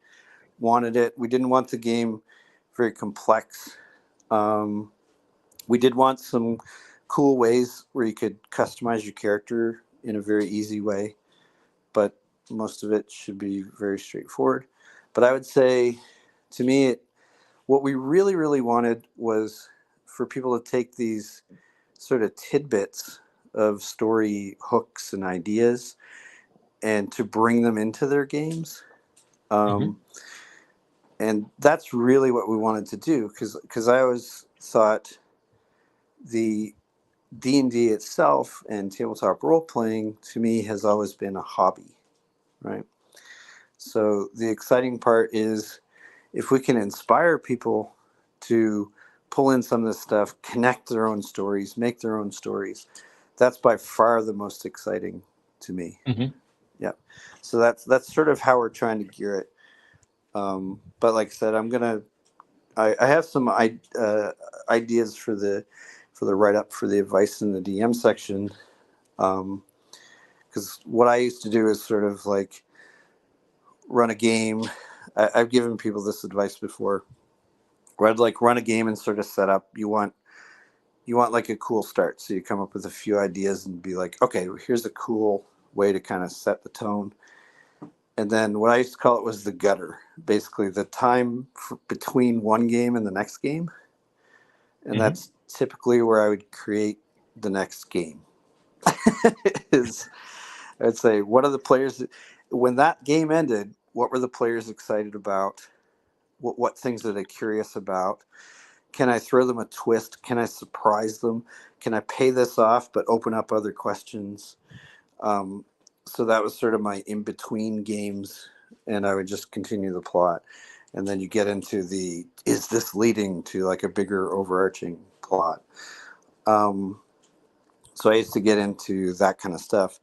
wanted it. We didn't want the game very complex. Um, we did want some cool ways where you could customize your character in a very easy way, but most of it should be very straightforward. But I would say, to me, what we really, really wanted was for people to take these sort of tidbits of story hooks and ideas and to bring them into their games. Hmm. Um, and that's really what we wanted to do because I always thought the D&D itself and tabletop role playing to me has always been a hobby, right? So the exciting part is if we can inspire people to pull in some of this stuff, connect their own stories, make their own stories, that's by far the most exciting to me. Hmm. Yeah. So that's sort of how we're trying to gear it. But like I said, I have some ideas for the write up for the advice in the DM section. Because what I used to do is sort of like run a game. I've given people this advice before, where I'd like run a game and sort of set up. You want like a cool start, so you come up with a few ideas and be like, okay, here's a cool way to kind of set the tone. And then what I used to call it was the gutter, basically the time between one game and the next game, and Hmm. that's typically where I would create the next game. Is I'd say, what are the players when that game ended? What were the players excited about? What things are they curious about? Can I throw them a twist? Can I surprise them? Can I pay this off but open up other questions? Um, so that was sort of my in between games, and I would just continue the plot. And then you get into the is this leading to like a bigger overarching plot? Um, so I used to get into that kind of stuff.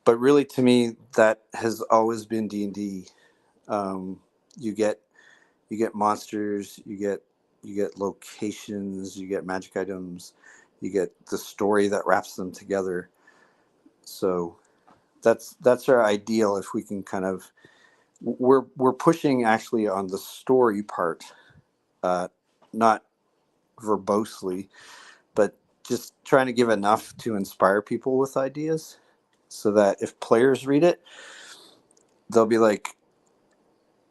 But really, to me, that has always been D&D. Um, you get you get monsters, you get locations, you get magic items, you get the story that wraps them together. So that's our ideal. If we can kind of we're pushing actually on the story part, uh, not verbosely, but just trying to give enough to inspire people with ideas, so that if players read it, they'll be like,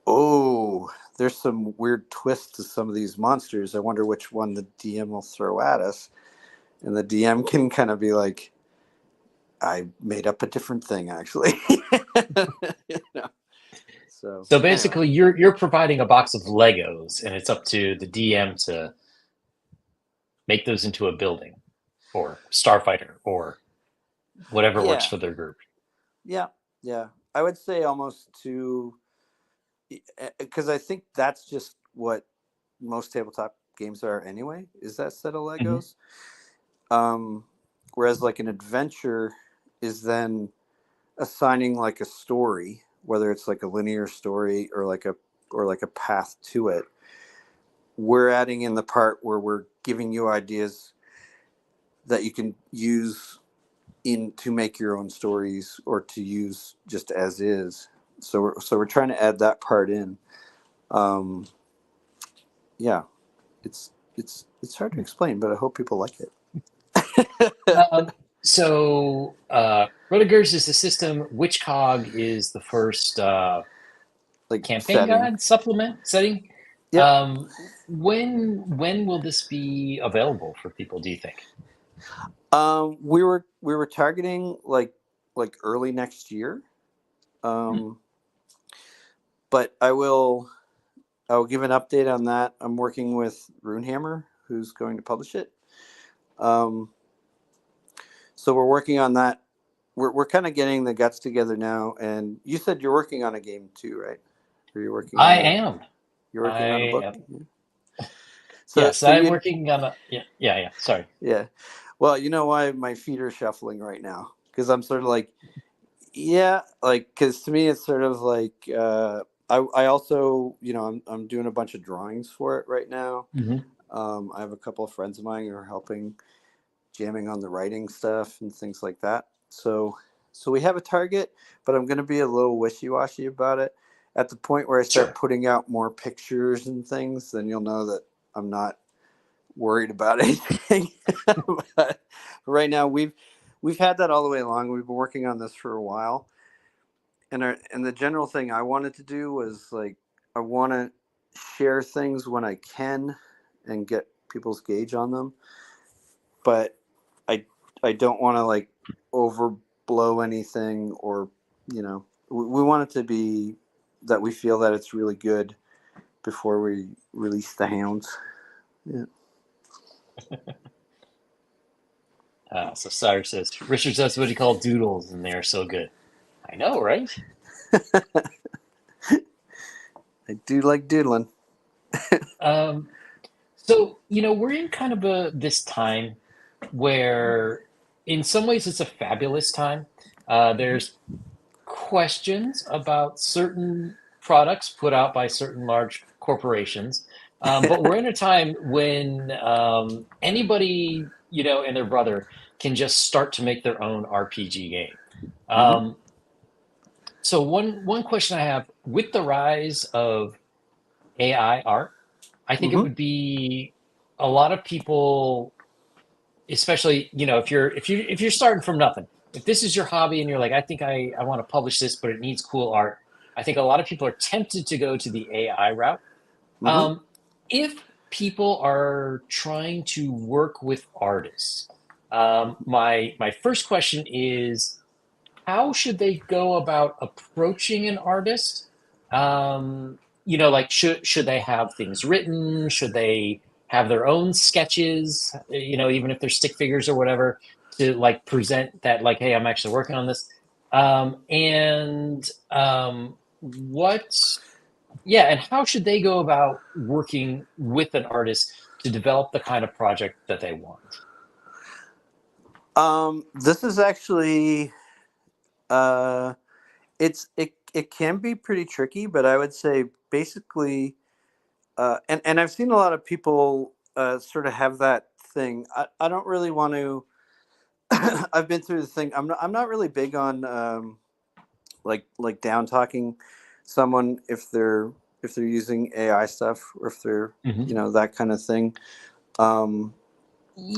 oh, there's some weird twist to some of these monsters. I wonder which one the DM will throw at us. And the DM can kind of be like, I made up a different thing, actually. You know? So, So anyway. basically, you're providing a box of Legos, and it's up to the DM to make those into a building, or starfighter, or whatever works Yeah. for their group. Yeah. Yeah. I would say almost to, because I think that's just what most tabletop games are anyway, is that set of Hmm. Legos. Um, Whereas, like, an adventure is then assigning like a story, whether it's like a linear story or like a path to it. We're adding in the part where we're giving you ideas that you can use in to make your own stories or to use just as is. So we're trying to add that part in. Um, yeah, it's hard to explain, but I hope people like it. Um, so Rudiger's is the system. Witchcog is the first Like campaign setting. guide supplement setting. Yep. When will this be available for people? Do you think? We were targeting like early next year. Um, but I will give an update on that. I'm working with Runehammer, who's going to publish it. Um, so we're working on that. We're kind of getting the guts together now. And you said you're working on a game too, right? Or I am. you're I working on a book. am. Yeah. So Yes, so I'm you working on a. Yeah, yeah, yeah. Sorry. yeah. Well, you know why my feet are shuffling right now? Because I'm sort of like, yeah, like because to me it's sort of like I also I'm doing a bunch of drawings for it right now. Hmm. I have a couple of friends of mine who are helping, jamming on the writing stuff and things like that. So we have a target, but I'm going to be a little wishy-washy about it. At the point where I start Sure. putting out more pictures and things, then you'll know that I'm not worried about anything. But right now we've had that all the way along. We've been working on this for a while. And the general thing I wanted to do was like I want to share things when I can and get people's gauge on them, but I I don't want to like overblow anything, or we want it to be that we feel that it's really good before we release the hounds. Yeah. So Cyrus says, Richard says what he called doodles, and they are so good. I know, right? I do like doodling. Um, so we're in kind of this time where, in some ways, it's a fabulous time. There's questions about certain products put out by certain large corporations, but we're in a time when anybody and their brother can just start to make their own RPG game. Hmm. Um, so one question I have with the rise of AI art, I think it Hmm. would be a lot of people, especially if you're starting from nothing. If this is your hobby and you're like, I think I want to publish this, but it needs cool art. I think a lot of people are tempted to go to the AI route. Hmm. Um, if people are trying to work with artists, my first question is, how should they go about approaching an artist? Like should they have things written? Should they have their own sketches? Even if they're stick figures or whatever, to like present that like, hey, I'm actually working on this. And what, yeah, and how should they go about working with an artist to develop the kind of project that they want? This is actually uh, it can be pretty tricky, but I would say basically, and I've seen a lot of people sort of have that thing. I don't really want to. I've been through the thing. I'm not really big on like down talking someone if they're using AI stuff, or if they're Mhm. that kind of thing. Um,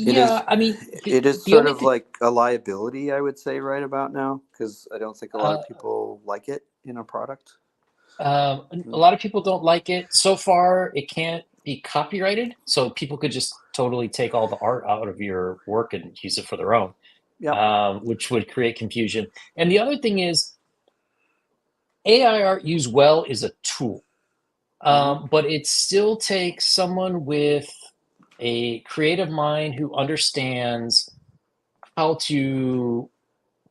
it Yeah, is I mean, it is the sort only of thing. like a liability, I would say, right about now, because I don't think a lot uh, of people like it in a product. A lot of people don't like it. So far, it can't be copyrighted, so people could just totally take all the art out of your work and use it for their own, Yep. which would create confusion. And the other thing is, AI art used well is a tool, Hmm. but it still takes someone with a creative mind who understands how to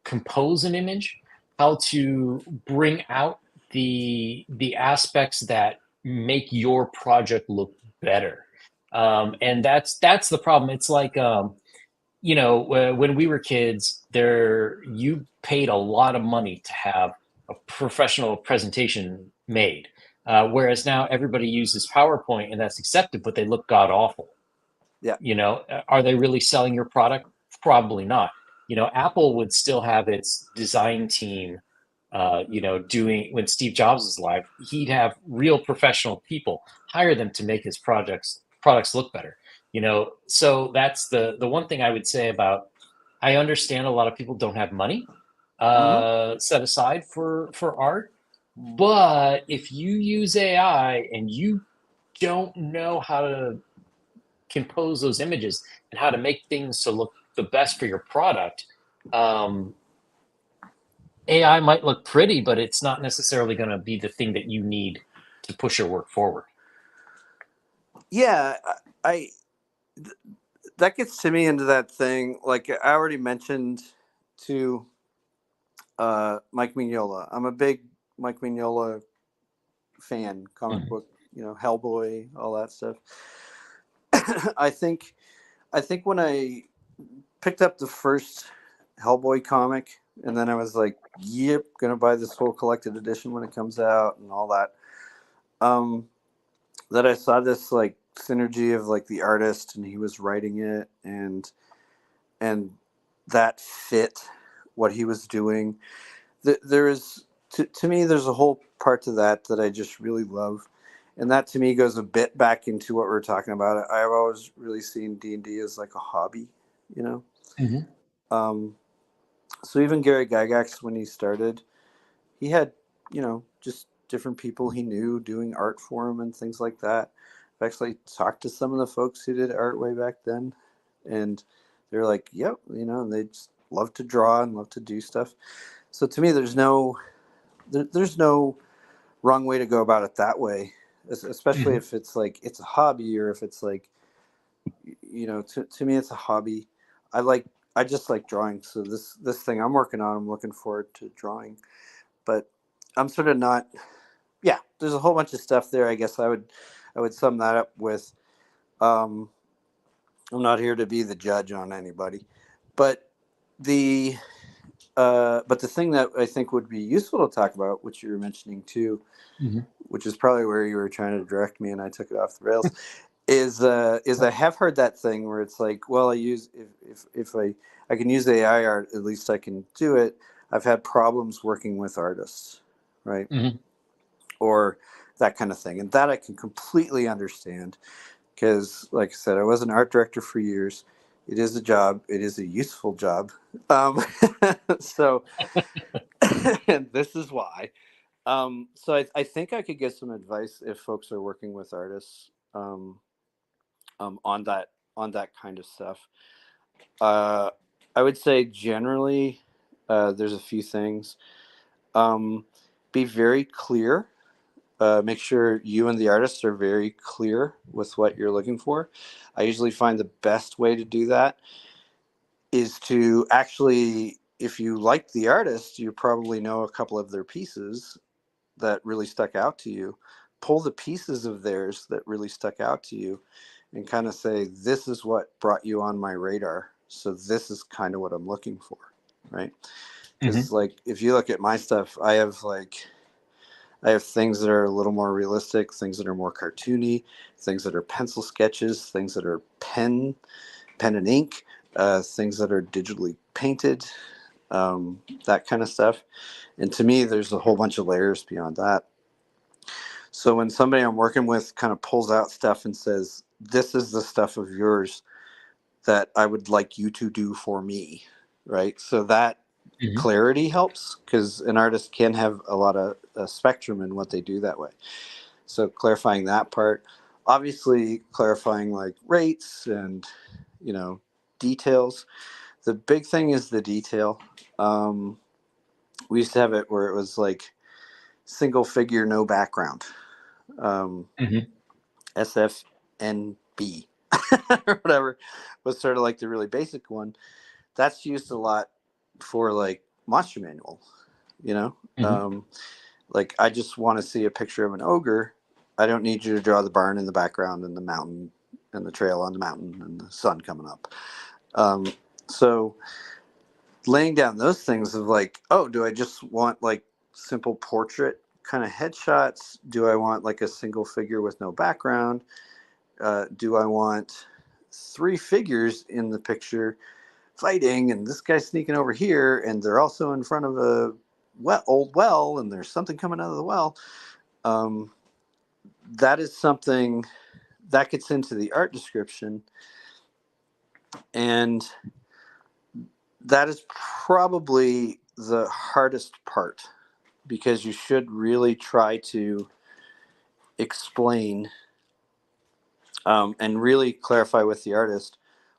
compose an image, how to bring out the aspects that make your project look better. And that's the problem. It's like when we were kids, there you paid a lot of money to have a professional presentation made. Whereas now everybody uses PowerPoint and that's accepted, but they look god awful. Yeah. Are they really selling your product? Probably not. Apple would still have its design team, doing when Steve Jobs was alive, he'd have real professional people hire them to make his products look better. So that's the one thing I would say about. I understand a lot of people don't have money Hmm. set aside for art, but if you use AI and you don't know how to compose those images and how to make things to look the best for your product, um, AI might look pretty, but it's not necessarily going to be the thing that you need to push your work forward. Yeah, I that gets to me into that thing. Like I already mentioned to Mike Mignola. I'm a big Mike Mignola fan, comic Mhm. book, Hellboy, all that stuff. I think when I picked up the first Hellboy comic, and then I was like, "Yep, gonna buy this whole collected edition when it comes out," and all that. Um, that I saw this like synergy of like the artist, and he was writing it, and that fit what he was doing. There is to me, there's a whole part to that I just really love, and that to me goes a bit back into what we are talking about. I've always really seen D&D as like a hobby, you know. Hmm. Um, so even Gary Gygax, when he started, he had just different people he knew doing art for him and things like that. I've actually talked to some of the folks who did art way back then, and they're like, "Yep," and they just love to draw and love to do stuff. So to me, there's no wrong way to go about it that way, especially Hmm. if it's like it's a hobby, or if it's like, to me it's a hobby. I like I just like drawing. So this thing I'm working on, I'm looking forward to drawing, but I'm sort of not. Yeah, there's a whole bunch of stuff there. I guess I would sum that up with. Um, I'm not here to be the judge on anybody, but the but the thing that I think would be useful to talk about, which you were mentioning too, Hmm. which is probably where you were trying to direct me, and I took it off the rails, is I have heard that thing where it's like, well, I use if I can use AI art, at least I can do it. I've had problems working with artists, right? Hmm. Or that kind of thing, and that I can completely understand because, like I said, I was an art director for years. It is a job. It is a useful job. Um, so, and this is why. So I think I could get some advice if folks are working with artists on that kind of stuff. Uh, I would say generally, there's a few things. Um, be very clear. Make sure you and the artist are very clear with what you're looking for. I usually find the best way to do that is to actually, if you like the artist, you probably know a couple of their pieces that really stuck out to you. Pull the pieces of theirs that really stuck out to you and kind of say, this is what brought you on my radar. So this is kind of what I'm looking for, right? Because Hmm. like if you look at my stuff, I have things that are a little more realistic, things that are more cartoony, things that are pencil sketches, things that are pen and ink, things that are digitally painted, that kind of stuff. And to me, there's a whole bunch of layers beyond that. So when somebody I'm working with kind of pulls out stuff and says, "This is the stuff of yours that I would like you to do for me," right? So that Hmm. clarity helps because an artist can have a lot of spectrum in what they do that way. So clarifying that part, obviously clarifying like rates and you know details. The big thing is the detail. Um, we used to have it where it was like single figure, no background, Hmm. SFNB or whatever was sort of like the really basic one. That's used a lot for like Monster Manual, you know. Hmm. Um, like I just want to see a picture of an ogre. I don't need you to draw the barn in the background and the mountain and the trail on the mountain and the sun coming up. Um, so laying down those things of like, oh, do I just want like simple portrait kind of headshots? Do I want like a single figure with no background? Do I want three figures in the picture fighting and this guy's sneaking over here and they're also in front of a old well and there's something coming out of the well? Um, that is something that gets into the art description, and that is probably the hardest part because you should really try to explain and really clarify with the artist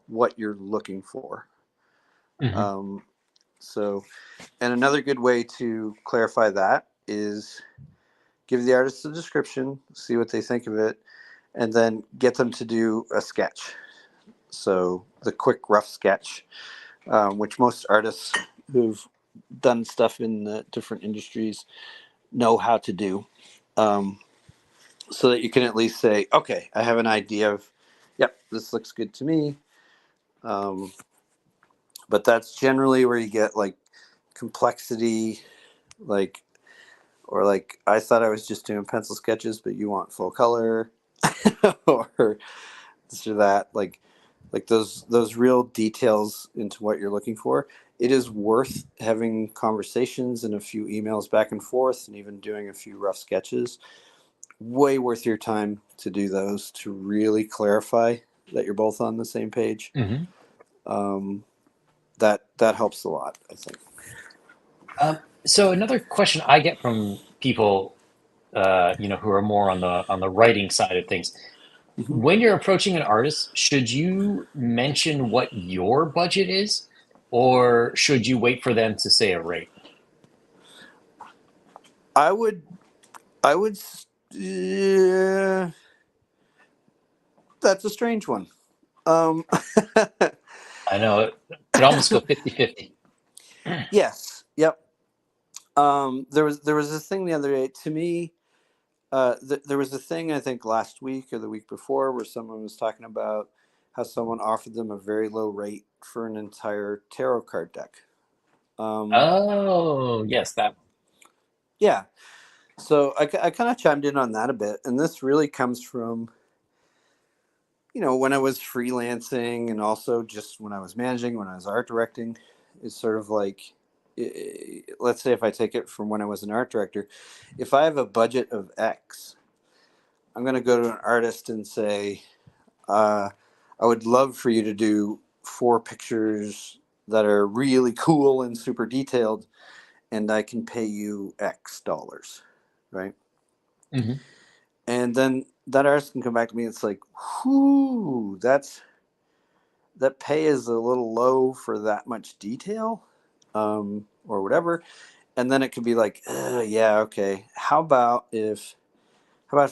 what you're looking for. Hmm. Um, So, and another good way to clarify that is give the artist a description, see what they think of it, and then get them to do a sketch. So the quick rough sketch, which most artists who've done stuff in different industries know how to do, so that you can at least say, okay, I have an idea of, yep, this looks good to me. Um, but that's generally where you get like complexity, like, or like I thought I was just doing pencil sketches, but you want full color, or this or that. Like those real details into what you're looking for. It is worth having conversations and a few emails back and forth, and even doing a few rough sketches. Way worth your time to do those to really clarify that you're both on the same page. Mm-hmm. Um, that helps a lot, I think. So another question I get from people, who are more on the writing side of things, Mhm. when you're approaching an artist, should you mention what your budget is, or should you wait for them to say a rate? I would, I would. Yeah, that's a strange one. Um, I know it could almost go 50-50. yes. Yep. There was this thing the other day. To me, there was a thing I think last week or the week before where someone was talking about how someone offered them a very low rate for an entire tarot card deck. Um, Oh, yes, that. yeah. So I kind of chimed in on that a bit, and this really comes from when I was freelancing and also just when I was managing, when I was art directing. It's sort of like, let's say if I take it from when I was an art director, if I have a budget of X, I'm going to go to an artist and say, uh, I would love for you to do 4 pictures that are really cool and super detailed, and I can pay you X dollars, right? Hmm. And then that artist can come back to me. It's like, whoo, that pay is a little low for that much detail, or whatever. And then it could be like, yeah, okay. How about if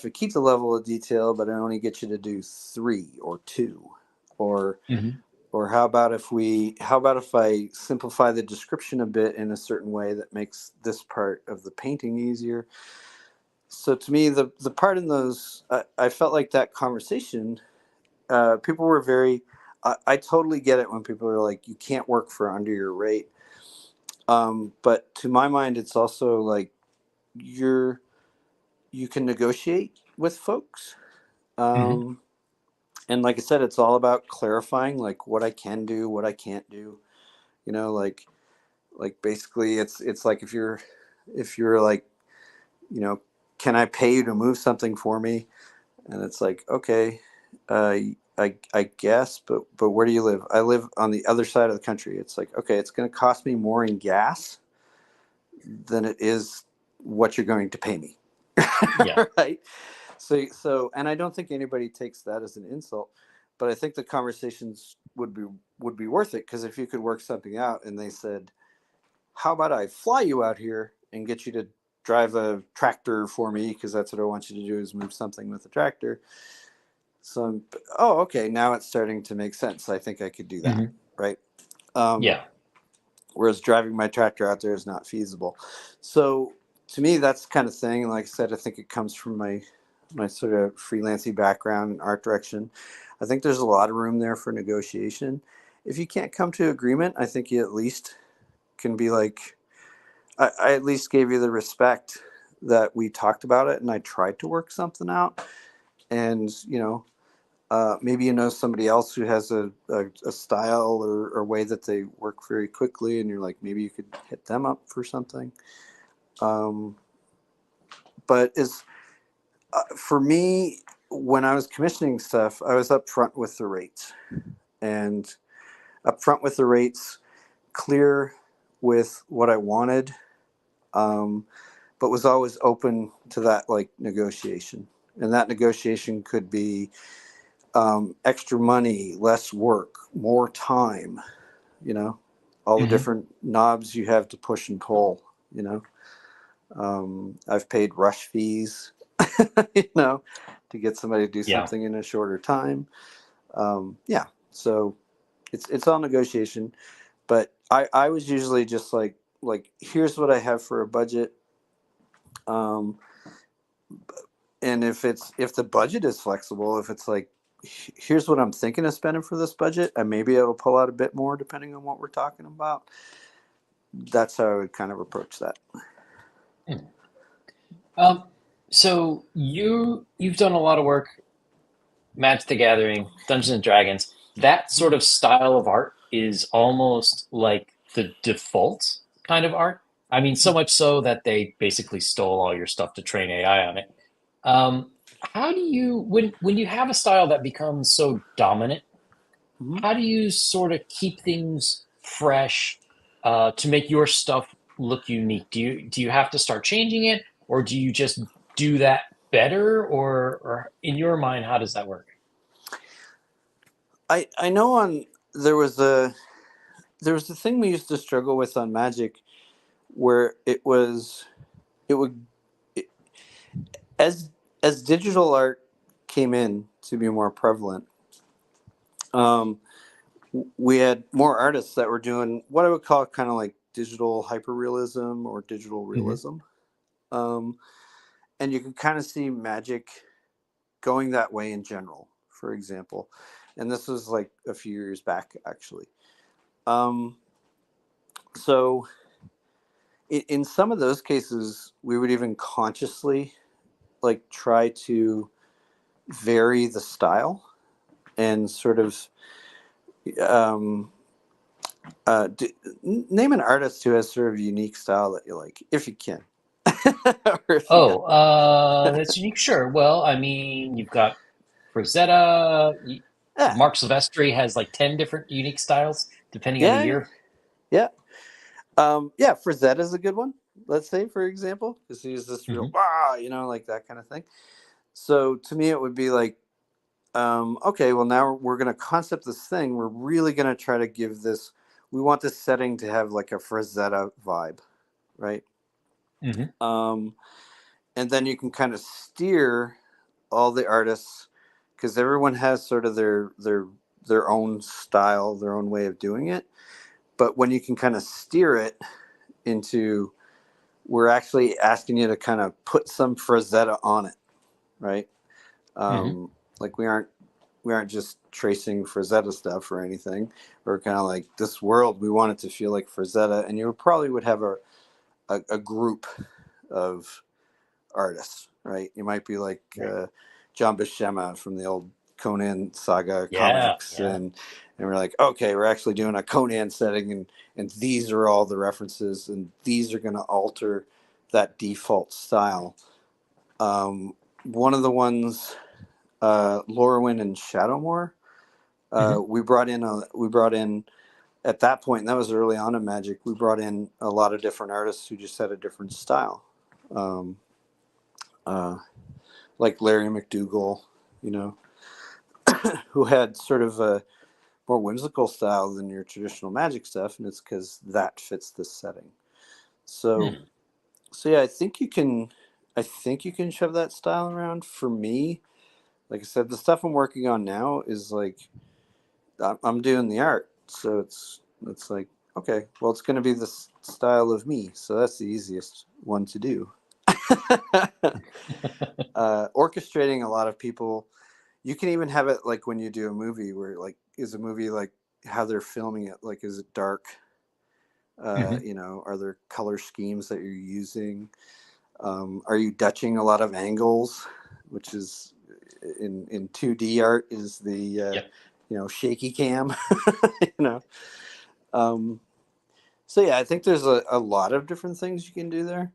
we keep the level of detail, but I only get you to do 3 or 2, or Hmm. how about if I simplify the description a bit in a certain way that makes this part of the painting easier. So to me, the part in those, I felt like that conversation, people were very. I totally get it when people are like, you can't work for under your rate. But to my mind, it's also like you're you can negotiate with folks. Hmm. Um, and like I said, it's all about clarifying like what I can do, what I can't do. You know, like basically, it's like if you're like, you know, can I pay you to move something for me? And it's like, okay, I guess, but where do you live? I live on the other side of the country. It's like, okay, it's going to cost me more in gas than it is what you're going to pay me, Yeah. right? And I don't think anybody takes that as an insult, but I think the conversations would be worth it, because if you could work something out and they said, how about I fly you out here and get you to drive a tractor for me, because that's what I want you to do is move something with a tractor. So, oh, okay, now it's starting to make sense. I think I could do that, Hmm. right? Um, Yeah. Whereas driving my tractor out there is not feasible. So, to me, that's the kind of thing. And like I said, I think it comes from my sort of freelancing background and art direction. I think there's a lot of room there for negotiation. If you can't come to agreement, I think you at least can be like, I at least gave you the respect that we talked about it and I tried to work something out. And, maybe somebody else who has a style or way that they work very quickly, and you're like, maybe you could hit them up for something. Um, but is For me, when I was commissioning stuff, I was upfront with the rates, and upfront with the rates, clear with what I wanted, um, but was always open to that like negotiation. And that negotiation could be extra money, less work, more time, you know, all the Hmm. different knobs you have to push and pull. You know, I've paid rush fees, you know, to get somebody to do Yeah. something in a shorter time. Yeah, so it's all negotiation. But I was usually just like here's what I have for a budget. Um, and if the budget is flexible, if it's like here's what I'm thinking of spending for this budget, I maybe it'll pull out a bit more depending on what we're talking about. That's how I would kind of approach that. Hmm. Um, so you've done a lot of work, Magic the Gathering, Dungeons and Dragons. That sort of style of art is almost like the default kind of art. I mean, so much so that they basically stole all your stuff to train AI on it. How do you when you have a style that becomes so dominant, Mm-hmm. how do you sort of keep things fresh to make your stuff look unique? Do you have to start changing it, or do you just do that better, or in your mind, how does that work? I know on there was a there was a thing we used to struggle with on Magic where it would it, as as digital art came in to be more prevalent. Um, we had more artists that were doing what I would call kind of like digital hyperrealism or digital Hmm. realism. Um, and you can kind of see Magic going that way in general, for example. And this was like a few years back, actually. Um, so in some of those cases, we would even consciously like try to vary the style and sort of um, d- name an artist who has sort of unique style that you like, if you can, or if you got Oh, time. that's unique. Sure. Well, I mean, you've got Frazetta. Yeah, Mark Silvestri has like 10 different unique styles depending on the yeah, year. yeah. Yeah, Frazetta is a good one. Let's say, for example, because he's this real, Hmm. like that kind of thing. So to me, it would be like, okay, well now we're going to concept this thing. We're really going to try to give this. We want this setting to have like a Frazetta vibe, right? Hmm. Um, and then you can kind of steer all the artists because everyone has sort of their own style, their own way of doing it. But when you can kind of steer it into, we're actually asking you to kind of put some Frazetta on it, right? Hmm. Um, like we aren't just tracing Frazetta stuff or anything. We're kind of like this world. We want it to feel like Frazetta, and you probably would have a group of artists, right? You might be like Right. John Buscema from the old Conan saga Yeah. comics, Yeah. and we're like, okay, we're actually doing a Conan setting, and these are all the references, and these are going to alter that default style. One of the ones, Lorwyn and Shadowmoor, Hmm. we brought in at that point, and that was early on in Magic. We brought in a lot of different artists who just had a different style. Um, uh, like Larry McDougall, you know, who had sort of a more whimsical style than your traditional Magic stuff, and it's because that fits this setting. So, Hmm. so yeah, I think you can shove that style around. For me, like I said, the stuff I'm working on now is like I'm doing the art, so it's like okay, well, it's going to be this style of me, so that's the easiest one to do. Orchestrating a lot of people. You can even have it like when you do a movie where like is a movie like how they're filming it, like is it dark, Hmm. are there color schemes that you're using, are you dutching a lot of angles, which is in 2D art is the Yep. shaky cam. you know um, so yeah, I think there's a lot of different things you can do there.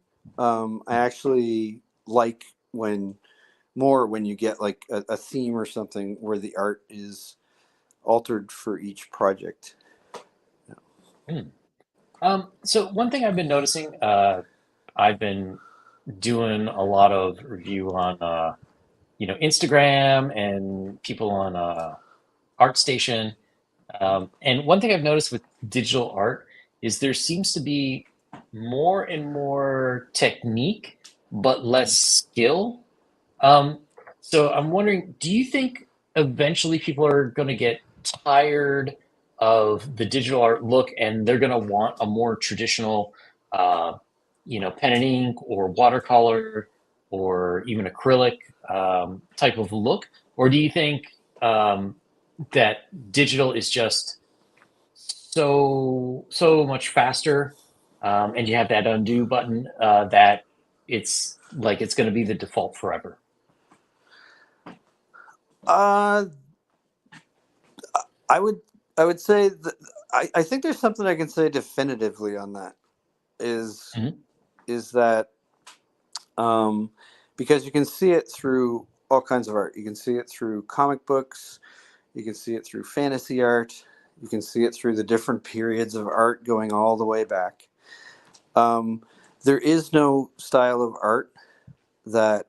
I actually like when you get like a theme or something where the art is altered for each project. Yeah. Hmm. So one thing I've been noticing, I've been doing a lot of review on, Instagram and people on ArtStation. And one thing I've noticed with digital art is there seems to be more and more technique, but less skill. Um, so I'm wondering, do you think eventually people are going to get tired of the digital art look and they're going to want a more traditional, uh, pen and ink or watercolor or even acrylic type of look? Or do you think that digital is just so much faster, and you have that undo button that it's like it's going to be the default forever? Uh, I would I would say that I think there's something I can say definitively on that is Mhm. is that um, because you can see it through all kinds of art. You can see it through comic books. You can see it through fantasy art. You can see it through the different periods of art going all the way back. Um, there is no style of art that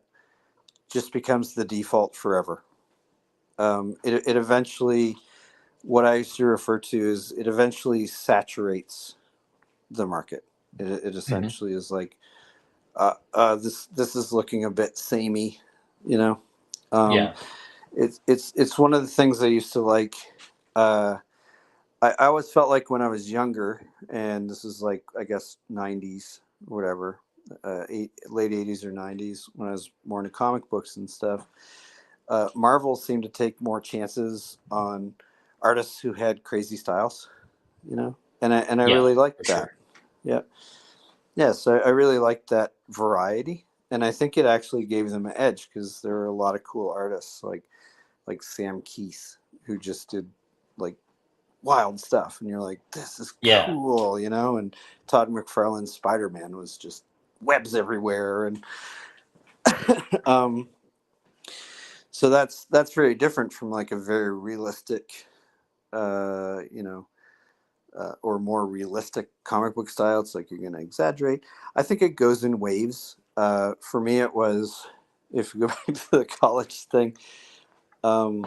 just becomes the default forever. It eventually, what I used to refer to is it eventually saturates the market. It Mhm. essentially is like this is looking a bit samey, you know. Um, Yeah. it's one of the things I used to like. Uh, I always felt like when I was younger, and this is like I guess '90s, or whatever, late '80s or '90s, when I was more into comic books and stuff. Marvel seemed to take more chances on artists who had crazy styles, you know, and I Yeah, really for liked that. sure. Yeah, yes, I really liked that variety, and I think it actually gave them an edge because there were a lot of cool artists like Sam Keith who just did like wild stuff, and you're like, this is Yeah. cool, you know. And Todd McFarlane's Spider-Man was just webs everywhere, and um, so that's very different from like a very realistic, you know, or more realistic comic book style. It's like you're going to exaggerate. I think it goes in waves. For me, it was, if you go back to the college thing, um,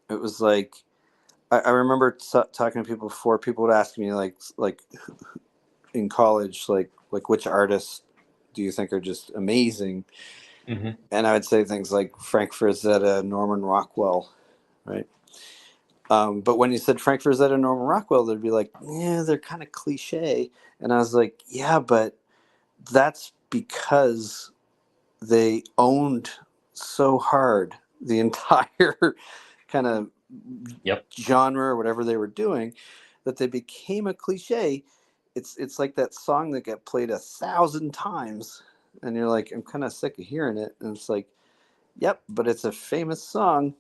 it was like I remember talking to people before. People would ask me like in college, like which artists do you think are just amazing? Hmm. And I would say things like Frank Frazetta, Norman Rockwell, right? But when you said Frank Frazetta, Norman Rockwell, they'd be like, yeah, they're kind of cliche. And I was like, yeah, but that's because they owned so hard the entire kind of Yep. genre or whatever they were doing that they became a cliche. It's like that song that got played 1,000 times, and you're like, I'm kind of sick of hearing it. And it's like, yep, but it's a famous song.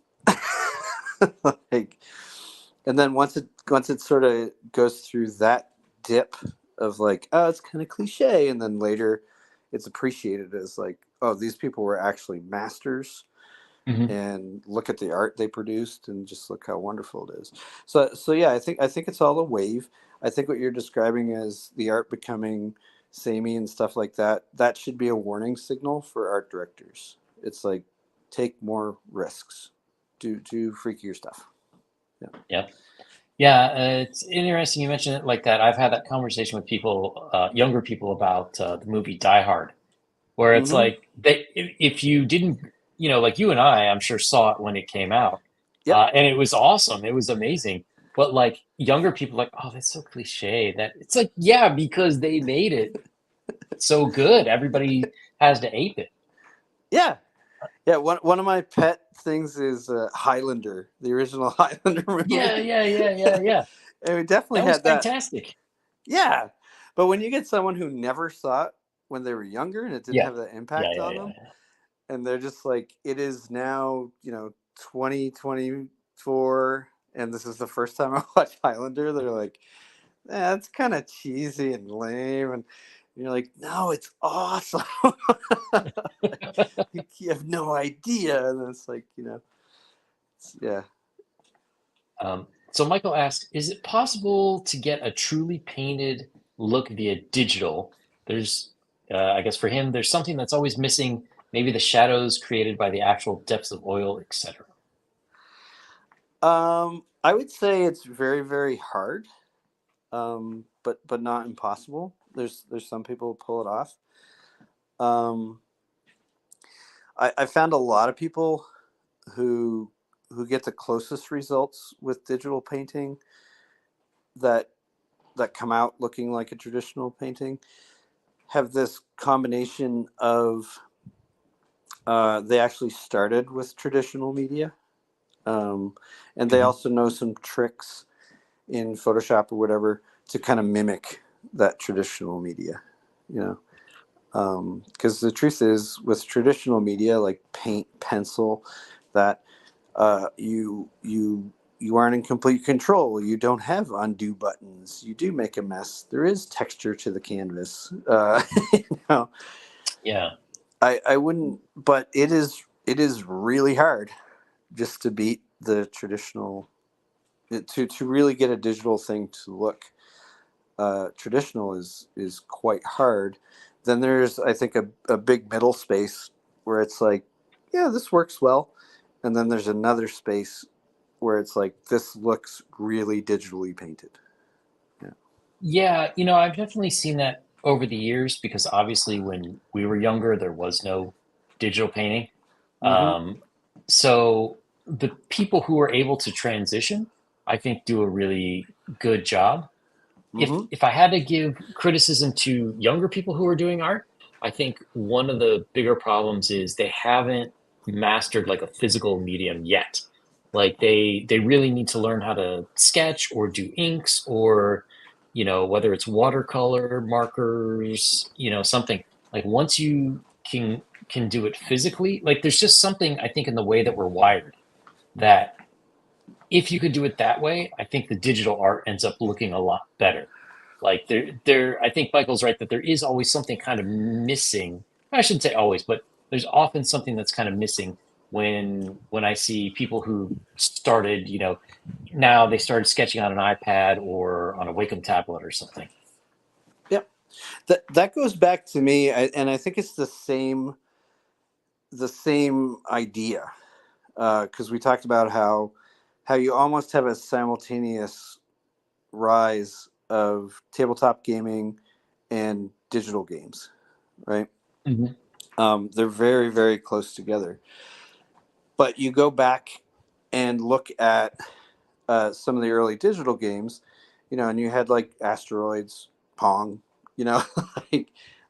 Like, and then once it sort of goes through that dip of like, oh, it's kind of cliche, and then later it's appreciated as like, oh, these people were actually masters, Hmm. and look at the art they produced, and just look how wonderful it is. So yeah, I think it's all a wave. I think what you're describing as the art becoming samey and stuff like that, that should be a warning signal for art directors. It's like, take more risks, do freakier stuff. Yeah. Yep. Yeah, it's interesting you mentioned it like that. I've had that conversation with people, younger people, about the movie Die Hard, where it's Mm-hmm. like if you didn't, like you and I'm sure saw it when it came out, Yep. and it was awesome, it was amazing. But like younger people, like, oh, that's so cliche. That it's like, yeah, because they made it so good, everybody has to ape it. Yeah. Yeah. One of my pet things is Highlander, the original Highlander Yeah, movie. yeah, yeah, yeah, yeah. And we definitely That was had that. fantastic. Yeah. But when you get someone who never saw it when they were younger and it didn't Yeah, have that yeah, impact yeah, on yeah, them, yeah. and they're just like, it is now, 2024, and this is the first time I watch Highlander, they're like, that's kind of cheesy and lame. And you're like, no, it's awesome. You have no idea. And it's like, yeah. So Michael asks, is it possible to get a truly painted look via digital? There's, I guess for him, there's something that's always missing, maybe the shadows created by the actual depths of oil, etc. I would say it's very, very hard. but not impossible. There's some people who pull it off. Um, I found a lot of people who get the closest results with digital painting that come out looking like a traditional painting have this combination of they actually started with traditional media, um, and they Mhm. also know some tricks in Photoshop or whatever to kind of mimic that traditional media, you know. Because the truth is, with traditional media like paint, pencil, that you aren't in complete control. You don't have undo buttons. You do make a mess. There is texture to the canvas. You know, Yeah. I wouldn't, but it is really hard just to beat the traditional to really get a digital thing to look traditional is quite hard. Then there's I think a big middle space where it's like, yeah, this works well, and then there's another space where it's like this looks really digitally painted. Yeah. Yeah, I've definitely seen that over the years because obviously when we were younger, there was no digital painting. Mm-hmm. Um, so the people who are able to transition, I think, do a really good job. If Mm-hmm. if I had to give criticism to younger people who are doing art, I think one of the bigger problems is they haven't mastered like a physical medium yet. Like they really need to learn how to sketch or do inks or whether it's watercolor, markers, something. Like once you can do it physically, like there's just something I think in the way that we're wired that if you could do it that way, I think the digital art ends up looking a lot better. Like I think Michael's right that there is always something kind of missing. I shouldn't say always, but there's often something that's kind of missing when I see people who started, now they started sketching on an iPad or on a Wacom tablet or something. Yep. That goes back to me, and I think it's the same idea because we talked about how you almost have a simultaneous rise of tabletop gaming and digital games, right? Hmm. They're very, very close together. But you go back and look at some of the early digital games, and you had like Asteroids, Pong, you know,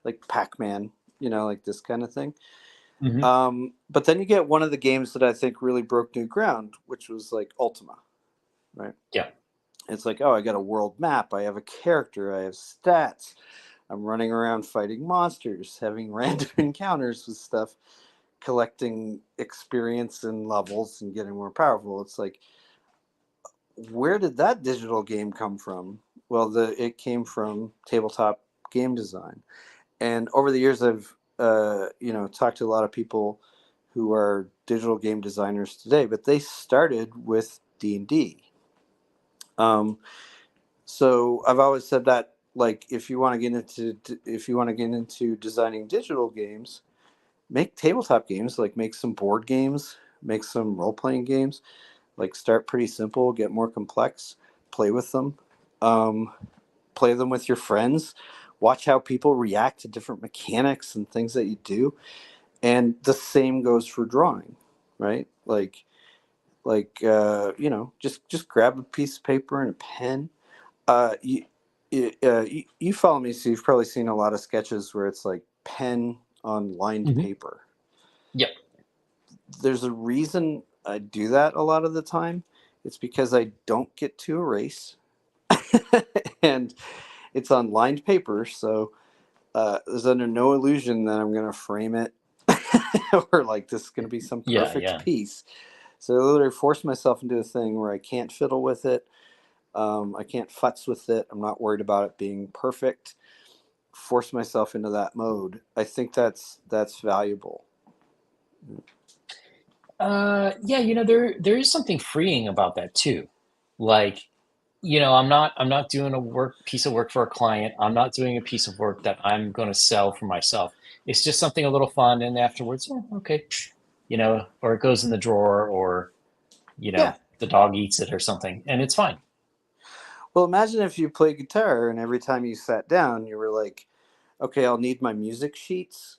like Pac-Man, like this kind of thing. Hmm. But then you get one of the games that I think really broke new ground, which was like Ultima, right? Yeah. It's like, oh, I got a world map, I have a character, I have stats, I'm running around fighting monsters, having random encounters with stuff, collecting experience and levels and getting more powerful. It's like, where did that digital game come from? Well, it came from tabletop game design. And over the years, I've talked to a lot of people who are digital game designers today, but they started with D&D. Um, so I've always said that, like, if you want to get into designing digital games, make tabletop games, like make some board games, make some role playing games, like start pretty simple, get more complex, play with them, um, play them with your friends, watch how people react to different mechanics and things that you do, and the same goes for drawing, right? Just grab a piece of paper and a pen. You follow me, so you've probably seen a lot of sketches where it's like pen on lined Hmm. paper. Yep. There's a reason I do that a lot of the time. It's because I don't get to erase, and it's on lined paper, so there's under no illusion that I'm going to frame it or like this is going to be some Yeah. perfect Yeah. piece. So I literally force myself into a thing where I can't fiddle with it. I can't futz with it. I'm not worried about it being perfect. Force myself into that mode. I think that's valuable. Yeah, there is something freeing about that too. Like, I'm not doing a piece of work for a client. I'm not doing a piece of work that I'm going to sell for myself. It's just something a little fun, and afterwards, okay, or it goes in the drawer, or Yeah. the dog eats it or something, and it's fine. Well, imagine if you play guitar and every time you sat down, you were like, okay, I'll need my music sheets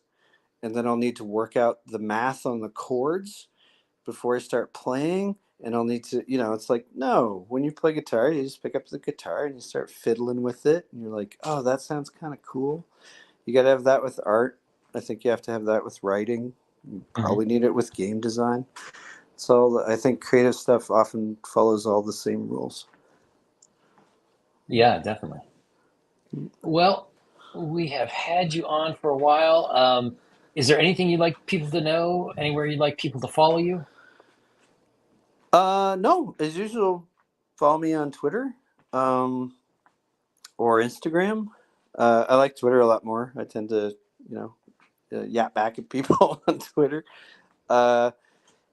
and then I'll need to work out the math on the chords before I start playing. And I'll need to, it's like, no, when you play guitar, you just pick up the guitar and you start fiddling with it. And you're like, oh, that sounds kind of cool. You got to have that with art. I think you have to have that with writing. You Mhm. probably need it with game design. So I think creative stuff often follows all the same rules. Yeah, definitely. Well, we have had you on for a while. Is there anything you'd like people to know? Anywhere you'd like people to follow you? No, as usual, follow me on Twitter, um, or Instagram. I like Twitter a lot more. I tend to, you know, yap back at people on Twitter. Uh,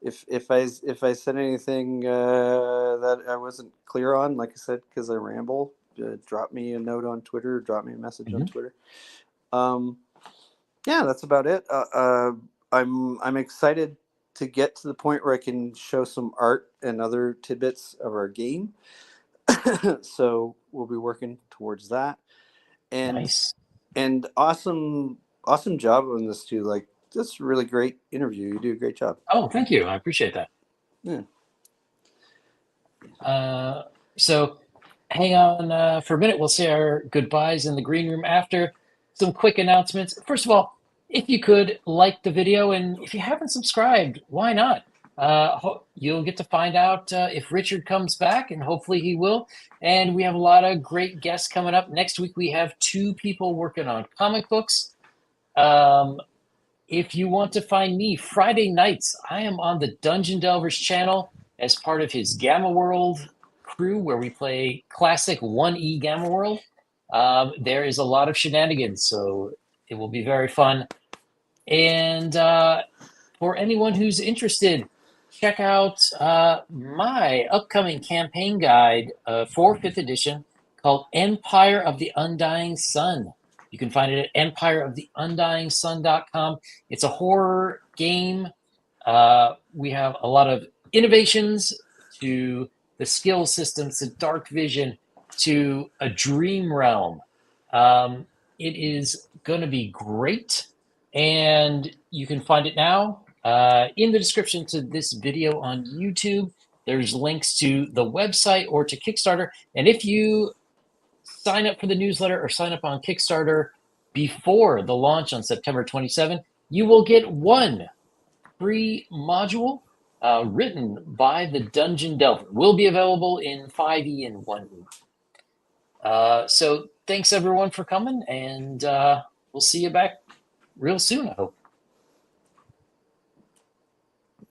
if I said anything that I wasn't clear on, like I said, because I ramble, drop me a note on Twitter, drop me a message on Mhm. Twitter. Um, yeah, that's about it. I'm excited to get to the point where I can show some art and other tidbits of our game. So we'll be working towards that. And Nice. awesome job on this too. Like, that's a really great interview. You do a great job. Oh, thank you. I appreciate that. Yeah. Uh, so hang on for a minute. We'll say our goodbyes in the green room after some quick announcements. First of all, if you could like the video, and if you haven't subscribed, why not? You'll get to find out if Richard comes back, and hopefully he will. And we have a lot of great guests coming up. Next week, we have two people working on comic books. Um, if you want to find me Friday nights, I am on the Dungeon Delvers channel as part of his Gamma World crew, where we play classic 1E Gamma World. There is a lot of shenanigans, so it will be very fun. And for anyone who's interested, check out my upcoming campaign guide for 5th edition called Empire of the Undying Sun. You can find it at empireoftheundyingsun.com. It's a horror game. We have a lot of innovations to the skill systems, to dark vision, to a dream realm. Um, it is going to be great, and you can find it now in the description to this video on YouTube. There's links to the website or to Kickstarter. And if you sign up for the newsletter or sign up on Kickstarter before the launch on September 27, you will get one free module written by the Dungeon Delver. Will be available in 5e and 1e. So thanks everyone for coming, and we'll see you back real soon, I hope.